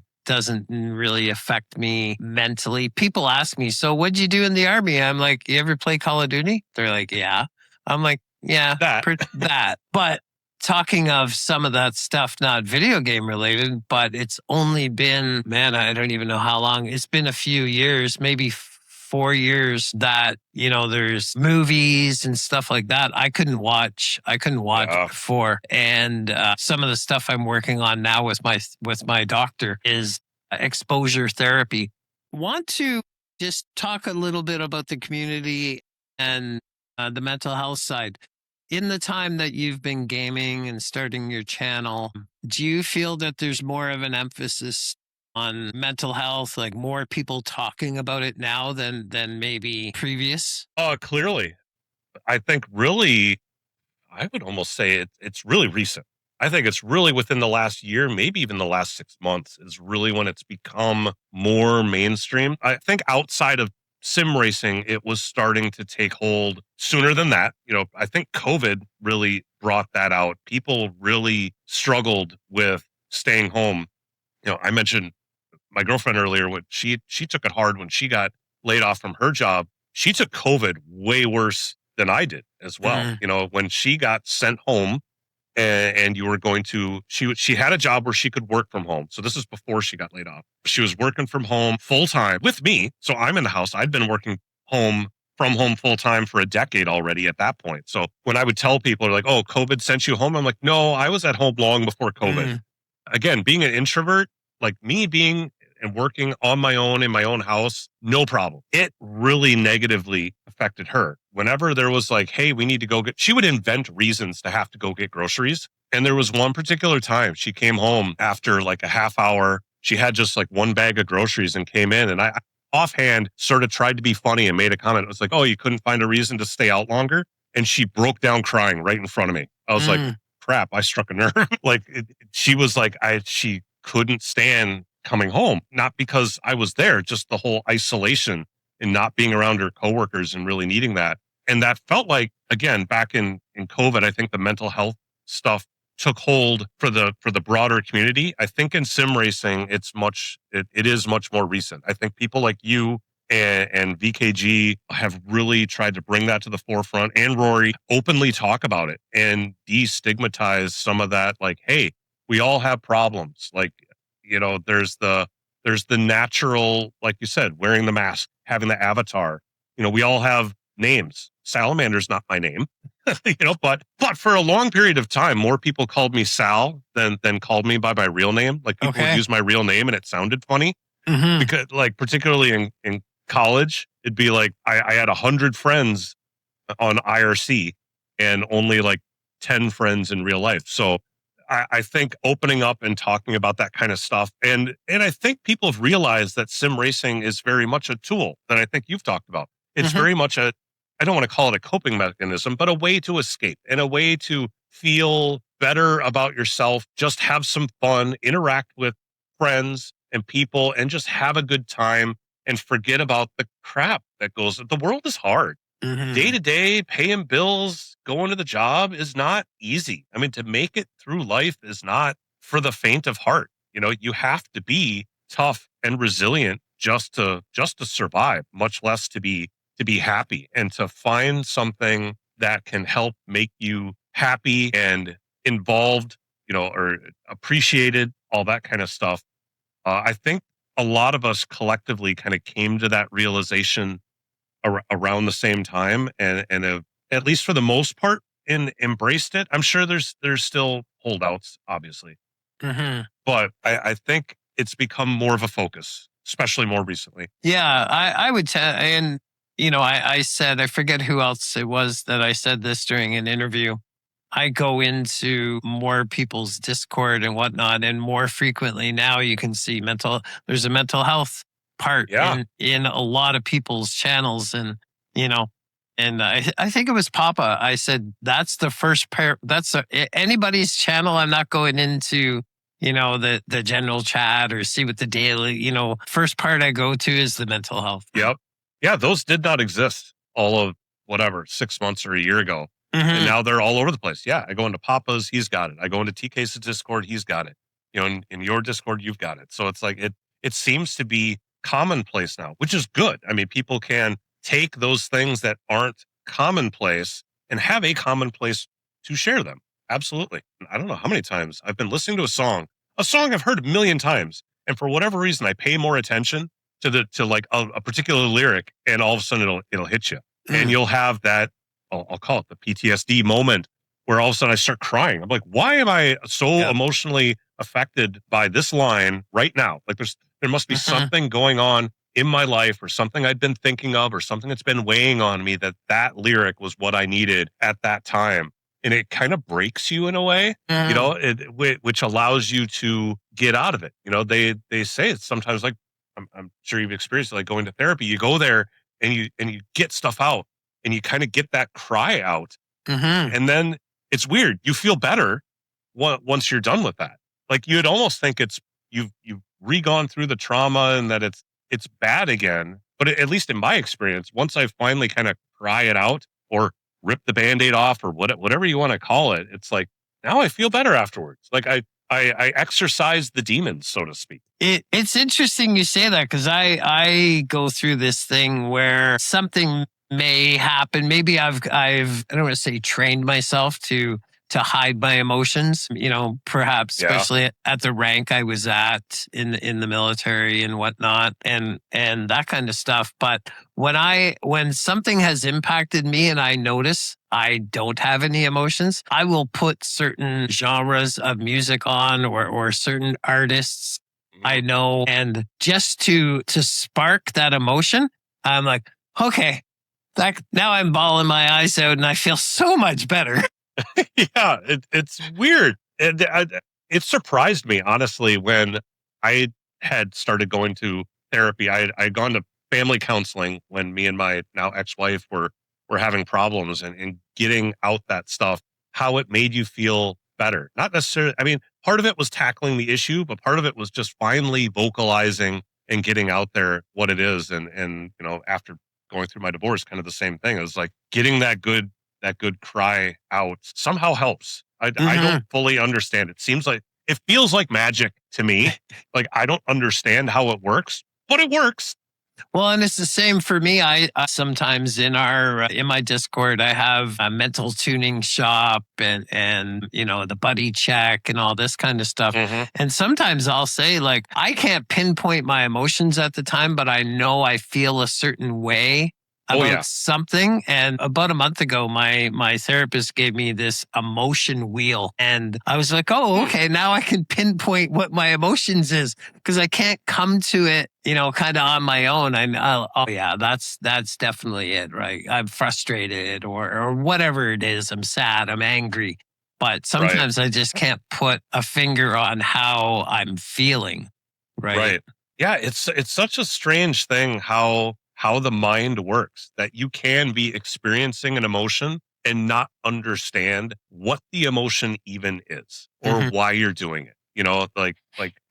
really affect me mentally. People ask me, "So what'd you do in the army?" I'm like, "You ever play Call of Duty?" They're like, "Yeah." I'm like, "Yeah, That. that." But talking of some of that stuff, not video game related, but it's only been, man, I don't even know how long. It's been a few years, maybe 4 years that, there's movies and stuff like that. I couldn't watch Yeah. before. And some of the stuff I'm working on now with my doctor is exposure therapy. Want to just talk a little bit about the community and the mental health side. In the time that you've been gaming and starting your channel, do you feel that there's more of an emphasis on mental health, like more people talking about it now than maybe previous? Clearly. I think really, I would almost say it's really recent. I think it's really within the last year, maybe even the last 6 months, is really when it's become more mainstream. I think outside of sim racing, it was starting to take hold sooner than that. I think COVID really brought that out. People really struggled with staying home. I mentioned my girlfriend earlier, when she took it hard when she got laid off from her job. She took COVID way worse than I did as well. Mm, When she got sent home, and you were going to, she had a job where she could work from home. So this is before she got laid off. She was working from home full time with me. So I'm in the house. I'd been working home from home full time for a decade already at that point. So when I would tell people, like, "Oh, COVID sent you home," I'm like, "No, I was at home long before COVID." mm, Again, being an introvert, like me being and working on my own in my own house, no problem. It really negatively affected her. Whenever there was like, "Hey, we need to go get," she would invent reasons to have to go get groceries. And there was one particular time she came home after like a half hour. She had just like one bag of groceries and came in. And I offhand sort of tried to be funny and made a comment. It was like, "Oh, you couldn't find a reason to stay out longer." And she broke down crying right in front of me. I was like, mm, crap, I struck a nerve. Like she was like, she couldn't stand coming home, not because I was there, just the whole isolation and not being around her coworkers and really needing that. And that felt like, again, back in COVID, I think the mental health stuff took hold for the broader community. I think in sim racing, it is much more recent. I think people like you and VKG have really tried to bring that to the forefront, and Rory openly talk about it and destigmatize some of that. Like, hey, we all have problems. Like, there's the natural, like you said, wearing the mask, having the avatar. We all have names. Salamander's not my name. But for a long period of time, more people called me Sal than called me by my real name. Like people would okay. use my real name and it sounded funny, Hmm. because like particularly in college, it'd be like I had 100 friends on IRC and only like 10 friends in real life. So I think opening up and talking about that kind of stuff, and I think people have realized that sim racing is very much a tool that I think you've talked about. It's Hmm. very much I don't want to call it a coping mechanism, but a way to escape and a way to feel better about yourself, just have some fun, interact with friends and people, and just have a good time and forget about the crap that goes. The world is hard. Day Hmm. to day, paying bills, going to the job is not easy. I mean, to make it through life is not for the faint of heart. You have to be tough and resilient just to survive, much less to be happy, and to find something that can help make you happy and involved, or appreciated, all that kind of stuff. I think a lot of us collectively kind of came to that realization around the same time, and have, at least for the most part, embraced it. I'm sure there's still holdouts, obviously, Hmm. but I think it's become more of a focus, especially more recently. Yeah, I would tell, and I said, I forget who else it was that I said this during an interview. I go into more people's Discord and whatnot, and more frequently now you can see there's a mental health part Yeah. in a lot of people's channels, and you know, and I think it was Papa. I said that's the first pair. Anybody's channel. I'm not going into the general chat or see what the daily. First part I go to is the mental health. Yep. Yeah, those did not exist all of whatever 6 months or a year ago, and Hmm. now they're all over the place. Yeah, I go into Papa's, he's got it. I go into TK's Discord, he's got it. In your Discord, you've got it. So it's like it seems to be commonplace now, which is good. I mean, people can take those things that aren't commonplace and have a commonplace to share them. Absolutely. I don't know how many times I've been listening to a song I've heard a million times, and for whatever reason, I pay more attention to like a particular lyric, and all of a sudden it'll hit you, and Mm. you'll have that. I'll call it the PTSD moment, where all of a sudden I start crying. I'm like, why am I so Yeah. emotionally affected by this line right now? Like there must be Hmm. something going on in my life, or something I'd been thinking of, or something that's been weighing on me, that lyric was what I needed at that time, and it kind of breaks you in a way, Hmm. which allows you to get out of it. They say it's sometimes like, I'm sure you've experienced it, like going to therapy. You go there and you get stuff out, and you kind of get that cry out, Hmm. and then it's weird. You feel better once you're done with that. Like you'd almost think you've re-gone through the trauma, and that it's bad again. But at least in my experience, once I finally kind of cry it out, or rip the band-aid off, or whatever you want to call it, it's like now I feel better afterwards. Like I exercise the demons, so to speak. It's interesting you say that, because I go through this thing where something may happen. Maybe I don't want to say trained myself to hide my emotions. Perhaps Yeah. especially at the rank I was at in the military and whatnot, and that kind of stuff. But when something has impacted me and I notice I don't have any emotions, I will put certain genres of music on, or certain artists I Mhm. know. And just to spark that emotion, I'm like, okay, now I'm bawling my eyes out and I feel so much better. Yeah, it's weird. It surprised me, honestly, when I had started going to therapy. I had gone to family counseling when me and my now ex-wife were having problems, and getting out that stuff, how it made you feel better. Not necessarily, I mean, part of it was tackling the issue, but part of it was just finally vocalizing and getting out there what it is. And after going through my divorce, kind of the same thing. It was like getting that good cry out somehow helps. I don't Hmm. fully understand. It feels like magic to me. Like I don't understand how it works, but it works. Well, and it's the same for me. I sometimes in my Discord, I have a mental tuning shop, and the buddy check and all this kind of stuff. Hmm. And sometimes I'll say, like, I can't pinpoint my emotions at the time, but I know I feel a certain way Oh about yeah, something. And about a month ago, my therapist gave me this emotion wheel, and I was like, oh, hmm, okay, now I can pinpoint what my emotions is, because I can't come to it, kind of on my own. Oh yeah, that's definitely it, right? I'm frustrated, or whatever it is. I'm sad. I'm angry. But right, sometimes I just can't put a finger on how I'm feeling. Right. right. Yeah, it's such a strange thing how the mind works, that you can be experiencing an emotion and not understand what the emotion even is, or Hmm. why you're doing it. Like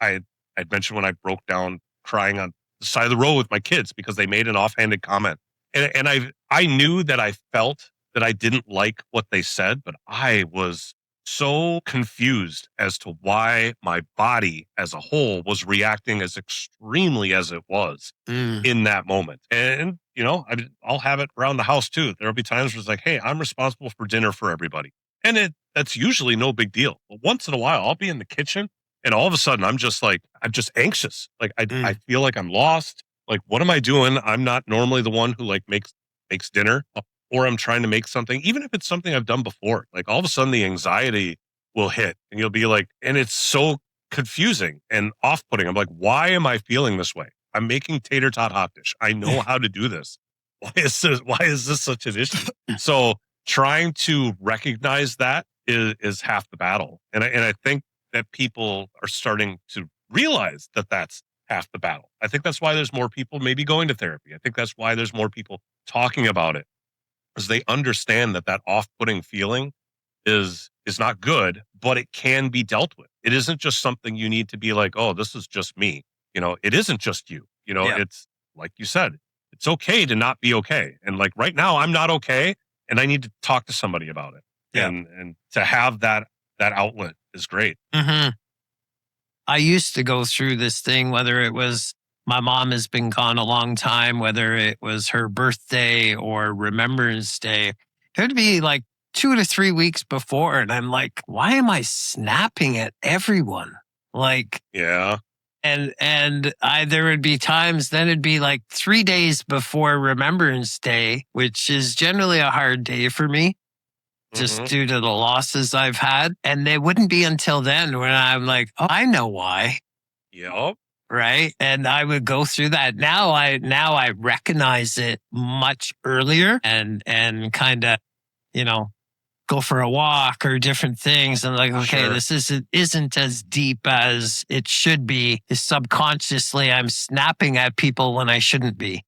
I'd mentioned when I broke down crying on the side of the road with my kids because they made an offhanded comment. And I knew that I felt that I didn't like what they said, but I was so confused as to why my body as a whole was reacting as extremely as it was Mm. in that moment. And I'll have it around the house too. There'll be times where it's like, hey, I'm responsible for dinner for everybody. And that's usually no big deal. But once in a while, I'll be in the kitchen, and all of a sudden I'm just anxious. Like I Mm. feel like I'm lost. Like, what am I doing? I'm not normally the one who like makes makes dinner, or I'm trying to make something, even if it's something I've done before, like all of a sudden the anxiety will hit and you'll be like, and it's so confusing and off putting. I'm like, why am I feeling this way? I'm making tater tot hot dish. I know how to do this. Why is this such an issue? So trying to recognize that is half the battle. And I think that people are starting to realize that that's half the battle. I think that's why there's more people maybe going to therapy. I think that's why there's more people talking about it, because they understand that that off-putting feeling is not good, but it can be dealt with. It isn't just something you need to be like, oh, this is just me. It isn't just you. Yeah. It's like you said, it's okay to not be okay. And like right now, I'm not okay, and I need to talk to somebody about it. Yeah. And to have that outlet is great. Hmm. I used to go through this thing, whether it was my mom has been gone a long time, whether it was her birthday or Remembrance Day. It would be like 2 to 3 weeks before. And I'm like, why am I snapping at everyone? Like, Yeah. and there would be times, then it'd be like 3 days before Remembrance Day, which is generally a hard day for me, just Hmm. due to the losses I've had. And it wouldn't be until then when I'm like, oh, I know why. Yep. Right. And I would go through that. Now I recognize it much earlier and kind of, you know, go for a walk or different things. And like, okay, Sure. this isn't as deep as it should be. Subconsciously, I'm snapping at people when I shouldn't be,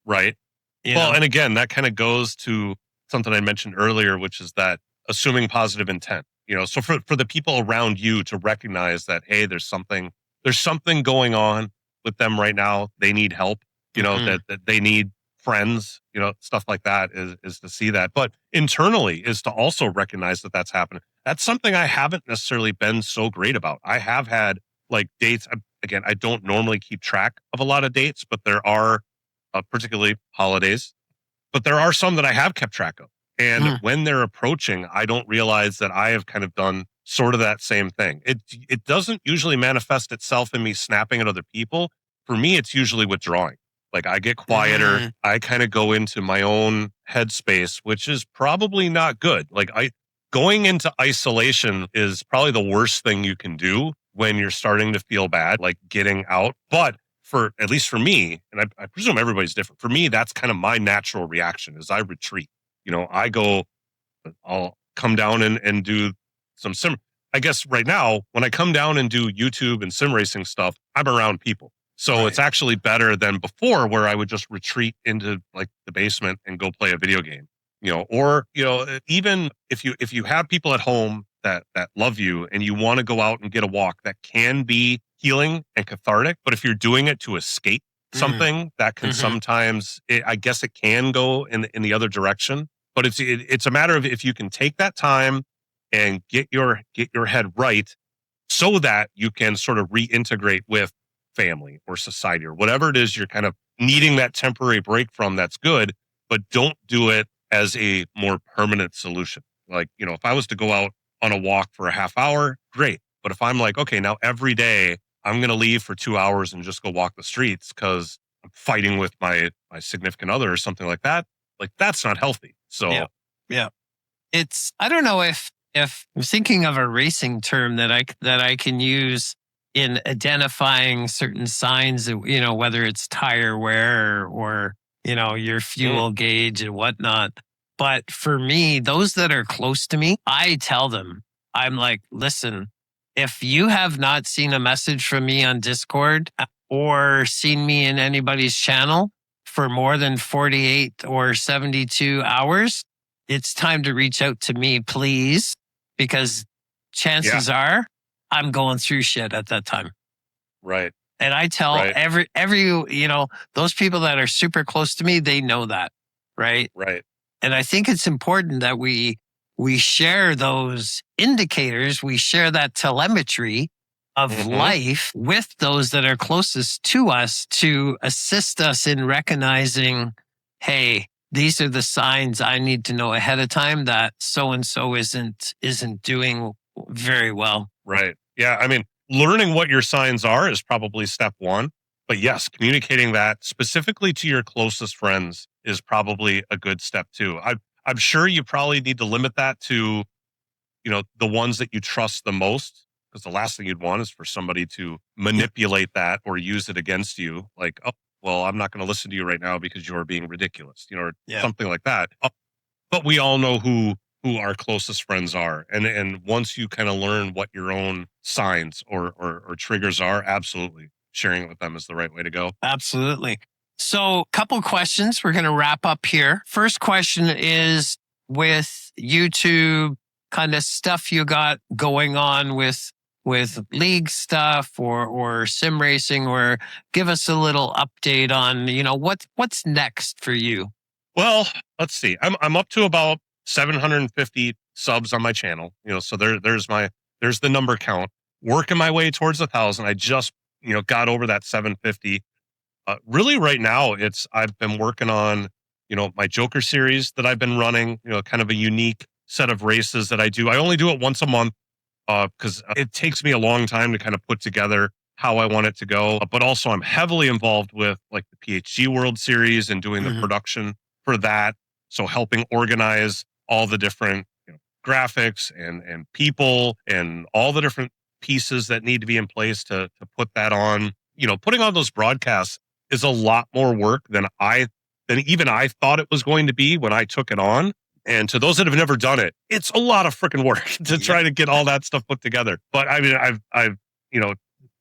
Right. you Well, know? and again, that kind of goes to something I mentioned earlier, which is that assuming positive intent. So for the people around you to recognize that, hey, there's something going on with them right now. They need help. Hmm. That they need friends. Stuff like that is to see that. But internally is to also recognize that that's happening. That's something I haven't necessarily been so great about. I have had like dates. Again, I don't normally keep track of a lot of dates, but there are particularly holidays, but there are some that I have kept track of. And Mm, when they're approaching, I don't realize that I have kind of done sort of that same thing. It doesn't usually manifest itself in me snapping at other people. For me, it's usually withdrawing. Like I get quieter. mm, I kind of go into my own headspace, which is probably not good. Like I going into isolation is probably the worst thing you can do when you're starting to feel bad, like getting out. But for at least for me, and I presume everybody's different. For me, that's kind of my natural reaction is I retreat. I go, I'll come down and do some sim. I guess right now, when I come down and do YouTube and sim racing stuff, I'm around people. So it's right. actually better than before where I would just retreat into like the basement and go play a video game. Or, even if you have people at home that love you and you want to go out and get a walk, that can be healing and cathartic. But if you're doing it to escape Mm, something, that can hmm. sometimes, I guess it can go in the other direction, but it's a matter of if you can take that time and get your head right so that you can sort of reintegrate with family or society or whatever it is you're kind of needing that temporary break from. That's good, but don't do it as a more permanent solution. Like, if I was to go out on a walk for a half hour, great. But if I'm like, okay, now every day I'm going to leave for 2 hours and just go walk the streets because I'm fighting with my significant other or something like that's not healthy. Yeah. So, Yeah. I don't know if I'm thinking of a racing term that I can use in identifying certain signs that, whether it's tire wear or your mm, fuel gauge and whatnot. But for me, those that are close to me, I tell them, I'm like, listen, if you have not seen a message from me on Discord or seen me in anybody's channel for more than 48 or 72 hours, it's time to reach out to me, please, because yeah, chances are I'm going through shit at that time. right, And I tell right, those people that are super close to me, they know that. Right. right. And I think it's important that we share those indicators, we share that telemetry of Hmm. life with those that are closest to us to assist us in recognizing, hey, these are the signs I need to know ahead of time that so and so isn't doing very well. Right. Yeah. I mean, learning what your signs are is probably step one. But yes, communicating that specifically to your closest friends is probably a good step too. I'm sure you probably need to limit that to, the ones that you trust the most, because the last thing you'd want is for somebody to Yeah. manipulate that or use it against you. Like, oh, well, I'm not going to listen to you right now because you're being ridiculous, or Yeah. something like that. But we all know who our closest friends are, and once you kind of learn what your own signs or triggers are, absolutely sharing it with them is the right way to go. Absolutely. So, couple questions. We're going to wrap up here. First question is, with YouTube kind of stuff you got going on with league stuff or sim racing, or give us a little update on, what's next for you. Well, let's see. I'm up to about 750 subs on my channel. So there's the number count. Working my way towards 1,000. I just got over that 750. Really, right now, I've been working on my Joker series that I've been running. Kind of a unique set of races that I do. I only do it once a month because it takes me a long time to kind of put together how I want it to go. But also, I'm heavily involved with like the PHG World Series and doing the Mhm. production for that. So helping organize all the different graphics and people and all the different pieces that need to be in place to put that on. Putting on those broadcasts is a lot more work than even I thought it was going to be when I took it on. And to those that have never done it, it's a lot of freaking work to Yep. try to get all that stuff put together. But I mean, I've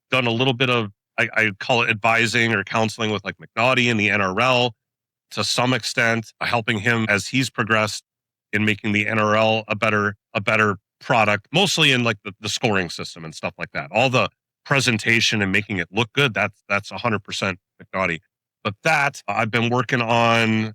done a little bit of I call it advising or counseling with like McNaughty in the NRL to some extent, helping him as he's progressed in making the NRL a better product, mostly in like the scoring system and stuff like that. All the presentation and making it look good, that's 100% McNaughty. But that I've been working on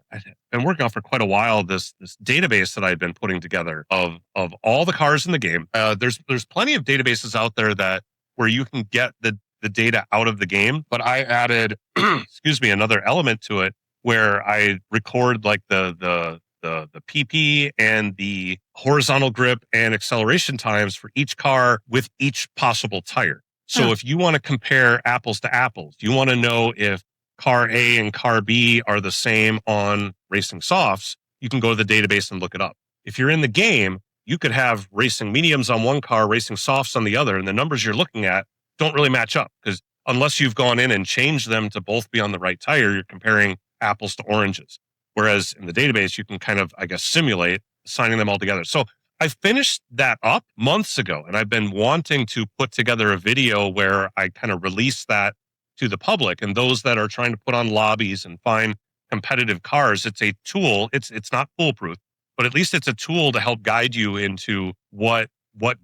for quite a while. This database that I've been putting together of all the cars in the game. There's plenty of databases out there that where you can get the data out of the game, but I added excuse me, another element to it where I record like the PP and the horizontal grip and acceleration times for each car with each possible tire. So Huh. if you want to compare apples to apples, you want to know if car A and car B are the same on racing softs, you can go to the database and look it up. If you're in the game, you could have racing mediums on one car, racing softs on the other, and the numbers you're looking at don't really match up because unless you've gone in and changed them to both be on the right tire, you're comparing apples to oranges. Whereas in the database, you can kind of, I guess, simulate signing them all together. So I finished that up months ago, and I've been wanting to put together a video where I kind of release that to the public and those that are trying to put on lobbies and find competitive cars. It's a tool. It's not foolproof, but at least it's a tool to help guide you into what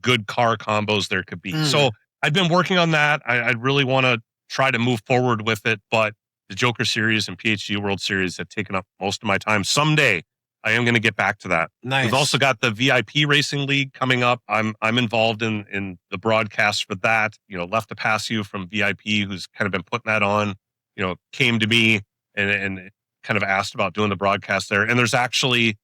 good car combos there could be. Mm. So I've been working on that. I really want to try to move forward with it, but the Joker series and PHG World Series have taken up most of my time. Someday I am going to get back to that. Nice. We've also got the VIP Racing League coming up. I'm involved in the broadcast for that. Left to pass you from VIP, who's kind of been putting that on, came to me and kind of asked about doing the broadcast there. And there's actually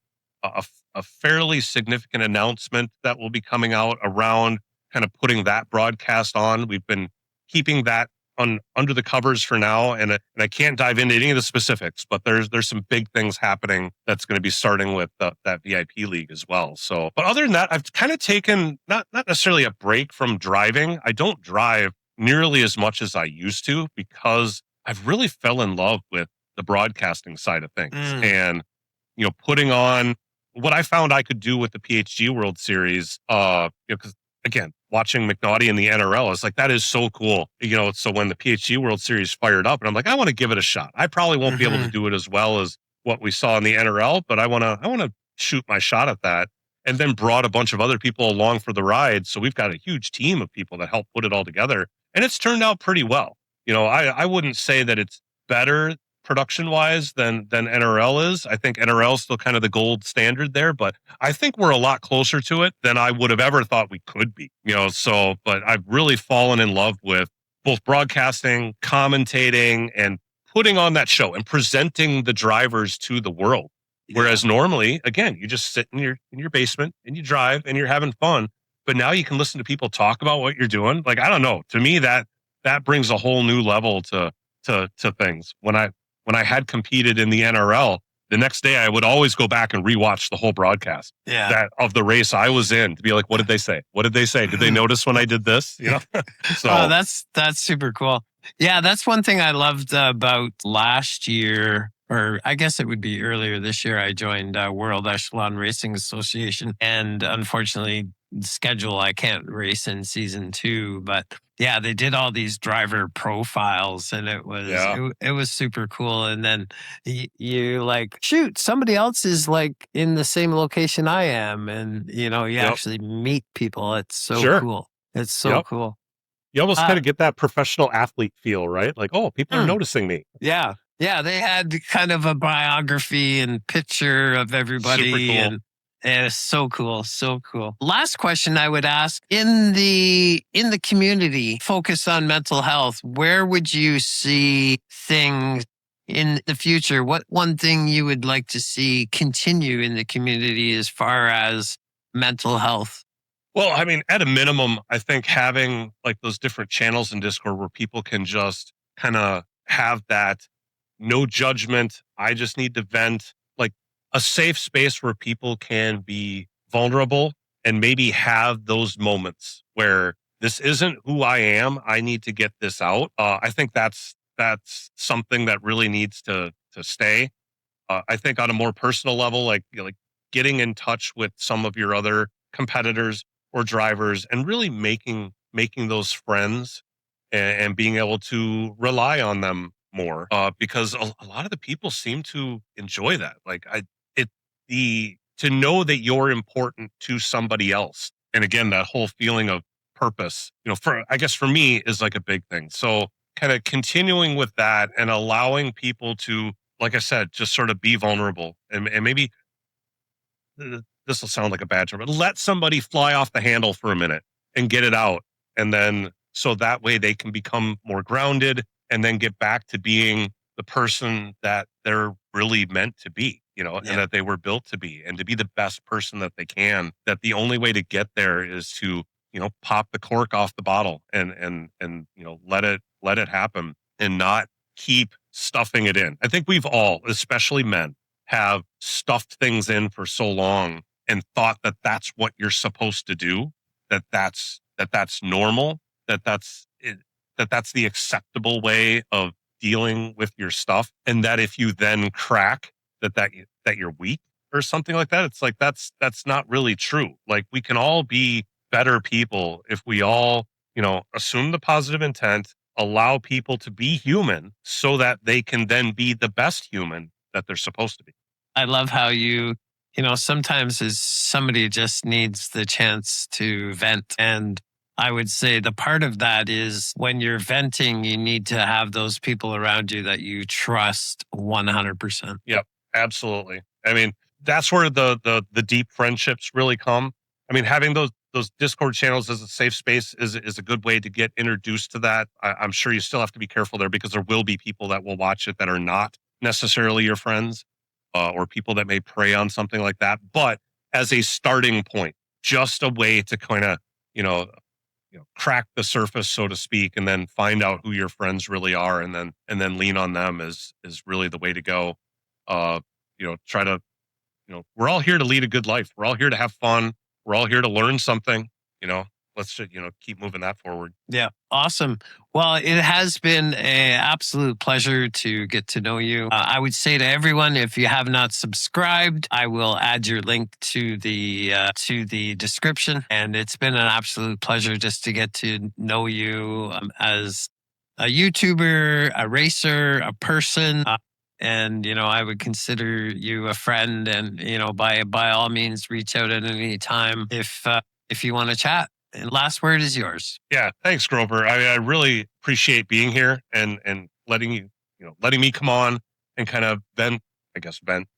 a fairly significant announcement that will be coming out around kind of putting that broadcast on. We've been keeping that under the covers for now, and I can't dive into any of the specifics, but there's some big things happening that's going to be starting with that VIP league as well. So, but other than that, I've kind of taken not necessarily a break from driving. I don't drive nearly as much as I used to because I've really fell in love with the broadcasting side of things, and putting on what I found I could do with the PHG World Series. Because again, watching McNaughty in the NRL is like, that is so cool. So when the PHG World Series fired up, and I'm like, I want to give it a shot. I probably won't be able to do it as well as what we saw in the NRL, but I want to shoot my shot at that. And then brought a bunch of other people along for the ride. So we've got a huge team of people that help put it all together. And it's turned out pretty well. I wouldn't say that it's better production wise than NRL is. I think NRL is still kind of the gold standard there, but I think we're a lot closer to it than I would have ever thought we could be. But I've really fallen in love with both broadcasting, commentating, and putting on that show and presenting the drivers to the world. Whereas normally, again, you just sit in your basement and you drive and you're having fun. But now you can listen to people talk about what you're doing. Like, I don't know. To me, that brings a whole new level to things. When I had competed in the NRL, the next day I would always go back and rewatch the whole broadcast Yeah. that of the race I was in to be like, what did they say? What did they say? Did they notice when I did this? So Oh, that's super cool. Yeah, that's one thing I loved about last year, or I guess it would be earlier this year. I joined World Echelon Racing Association, and unfortunately, schedule I can't race in season 2. But yeah, they did all these driver profiles, and yeah, it was super cool. And then you like, shoot, somebody else is like in the same location I am, and you yep, actually meet people. It's so sure, cool. It's so yep. cool. You almost kind Uh, of get that professional athlete feel, right? Like, oh, people are mm, noticing me. yeah. Yeah. They had kind of a biography and picture of Super everybody. cool. And it's so cool. So cool. Last question I would ask in the community focus on mental health, where would you see things in the future? What one thing you would like to see continue in the community as far as mental health? Well, I mean, at a minimum, I think having like those different channels in Discord where people can just kind of have that no judgment. I just need to vent, like a safe space where people can be vulnerable and maybe have those moments where this isn't who I am. I need to get this out. I think that's something that really needs to stay. I think on a more personal level, like like getting in touch with some of your other competitors or drivers, and really making those friends, and being able to rely on them more, because a lot of the people seem to enjoy that. Like it the to know that you're important to somebody else, and again that whole feeling of purpose. For I guess for me is like a big thing. So kind of continuing with that and allowing people to, like I said, just sort of be vulnerable, and maybe this will sound like a bad term, but let somebody fly off the handle for a minute and get it out. And then so that way they can become more grounded and then get back to being the person that they're really meant to be, and Yeah. that they were built to be, and to be the best person that they can. That the only way to get there is to, pop the cork off the bottle, and let it happen, and not keep stuffing it in. I think we've all, especially men, have stuffed things in for so long and thought that that's what you're supposed to do, that that's normal, that that's it, that that's the acceptable way of dealing with your stuff, and that if you then crack, that you're weak or something like that. It's like that's not really true. Like, we can all be better people if we all, assume the positive intent, allow people to be human so that they can then be the best human that they're supposed to be. I love how sometimes as somebody just needs the chance to vent. And I would say the part of that is when you're venting, you need to have those people around you that you trust 100%. Yep, absolutely. I mean, that's where the deep friendships really come. I mean, having those Discord channels as a safe space is a good way to get introduced to that. I'm sure you still have to be careful there, because there will be people that will watch it that are not necessarily your friends, or people that may prey on something like that. But as a starting point, just a way to kind of, you know crack the surface, so to speak, and then find out who your friends really are, and then lean on them is really the way to go. Try to, we're all here to lead a good life. We're all here to have fun. We're all here to learn something. You know, let's just, keep moving that forward. Yeah. Awesome. Well, it has been an absolute pleasure to get to know you. I would say to everyone, if you have not subscribed, I will add your link to the description. And it's been an absolute pleasure just to get to know you as a YouTuber, a racer, a person. And I would consider you a friend. And by all means, reach out at any time if you want to chat. And last word is yours. Yeah, thanks, Grover. I really appreciate being here, and letting me come on and kind of vent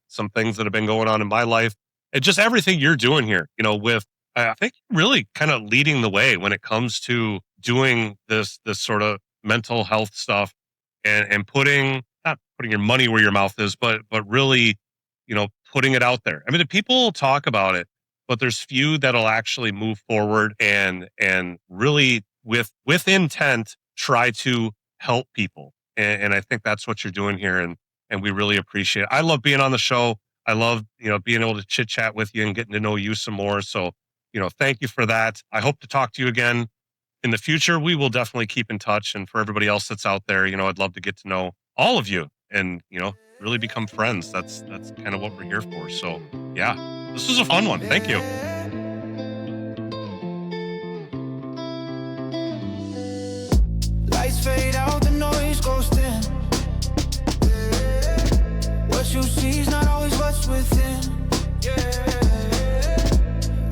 some things that have been going on in my life, and just everything you're doing here. With, I think, really kind of leading the way when it comes to doing this sort of mental health stuff, and putting not putting your money where your mouth is, but really, putting it out there. I mean, the people talk about it, but there's few that'll actually move forward and really with intent try to help people. And I think that's what you're doing here. And and we really appreciate it. I love being on the show. I love, being able to chit chat with you and getting to know you some more. So, thank you for that. I hope to talk to you again in the future. We will definitely keep in touch. And for everybody else that's out there, I'd love to get to know all of you and, really become friends. That's kind of what we're here for. So yeah, this was a fun one. Thank you. Lights fade out, the noise goes dim. What you see is not always what's within.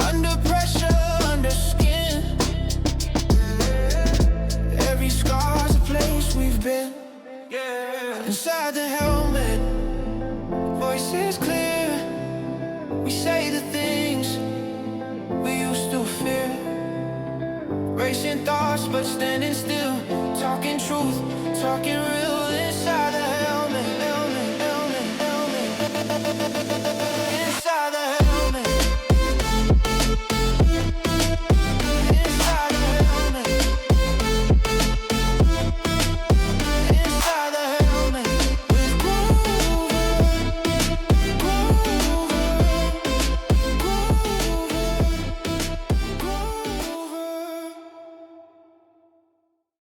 Under pressure, under skin. Every scar's a place we've been. Inside the helmet, voices clear. We say the things we used to fear. Racing thoughts but standing still. Talking truth, talking real.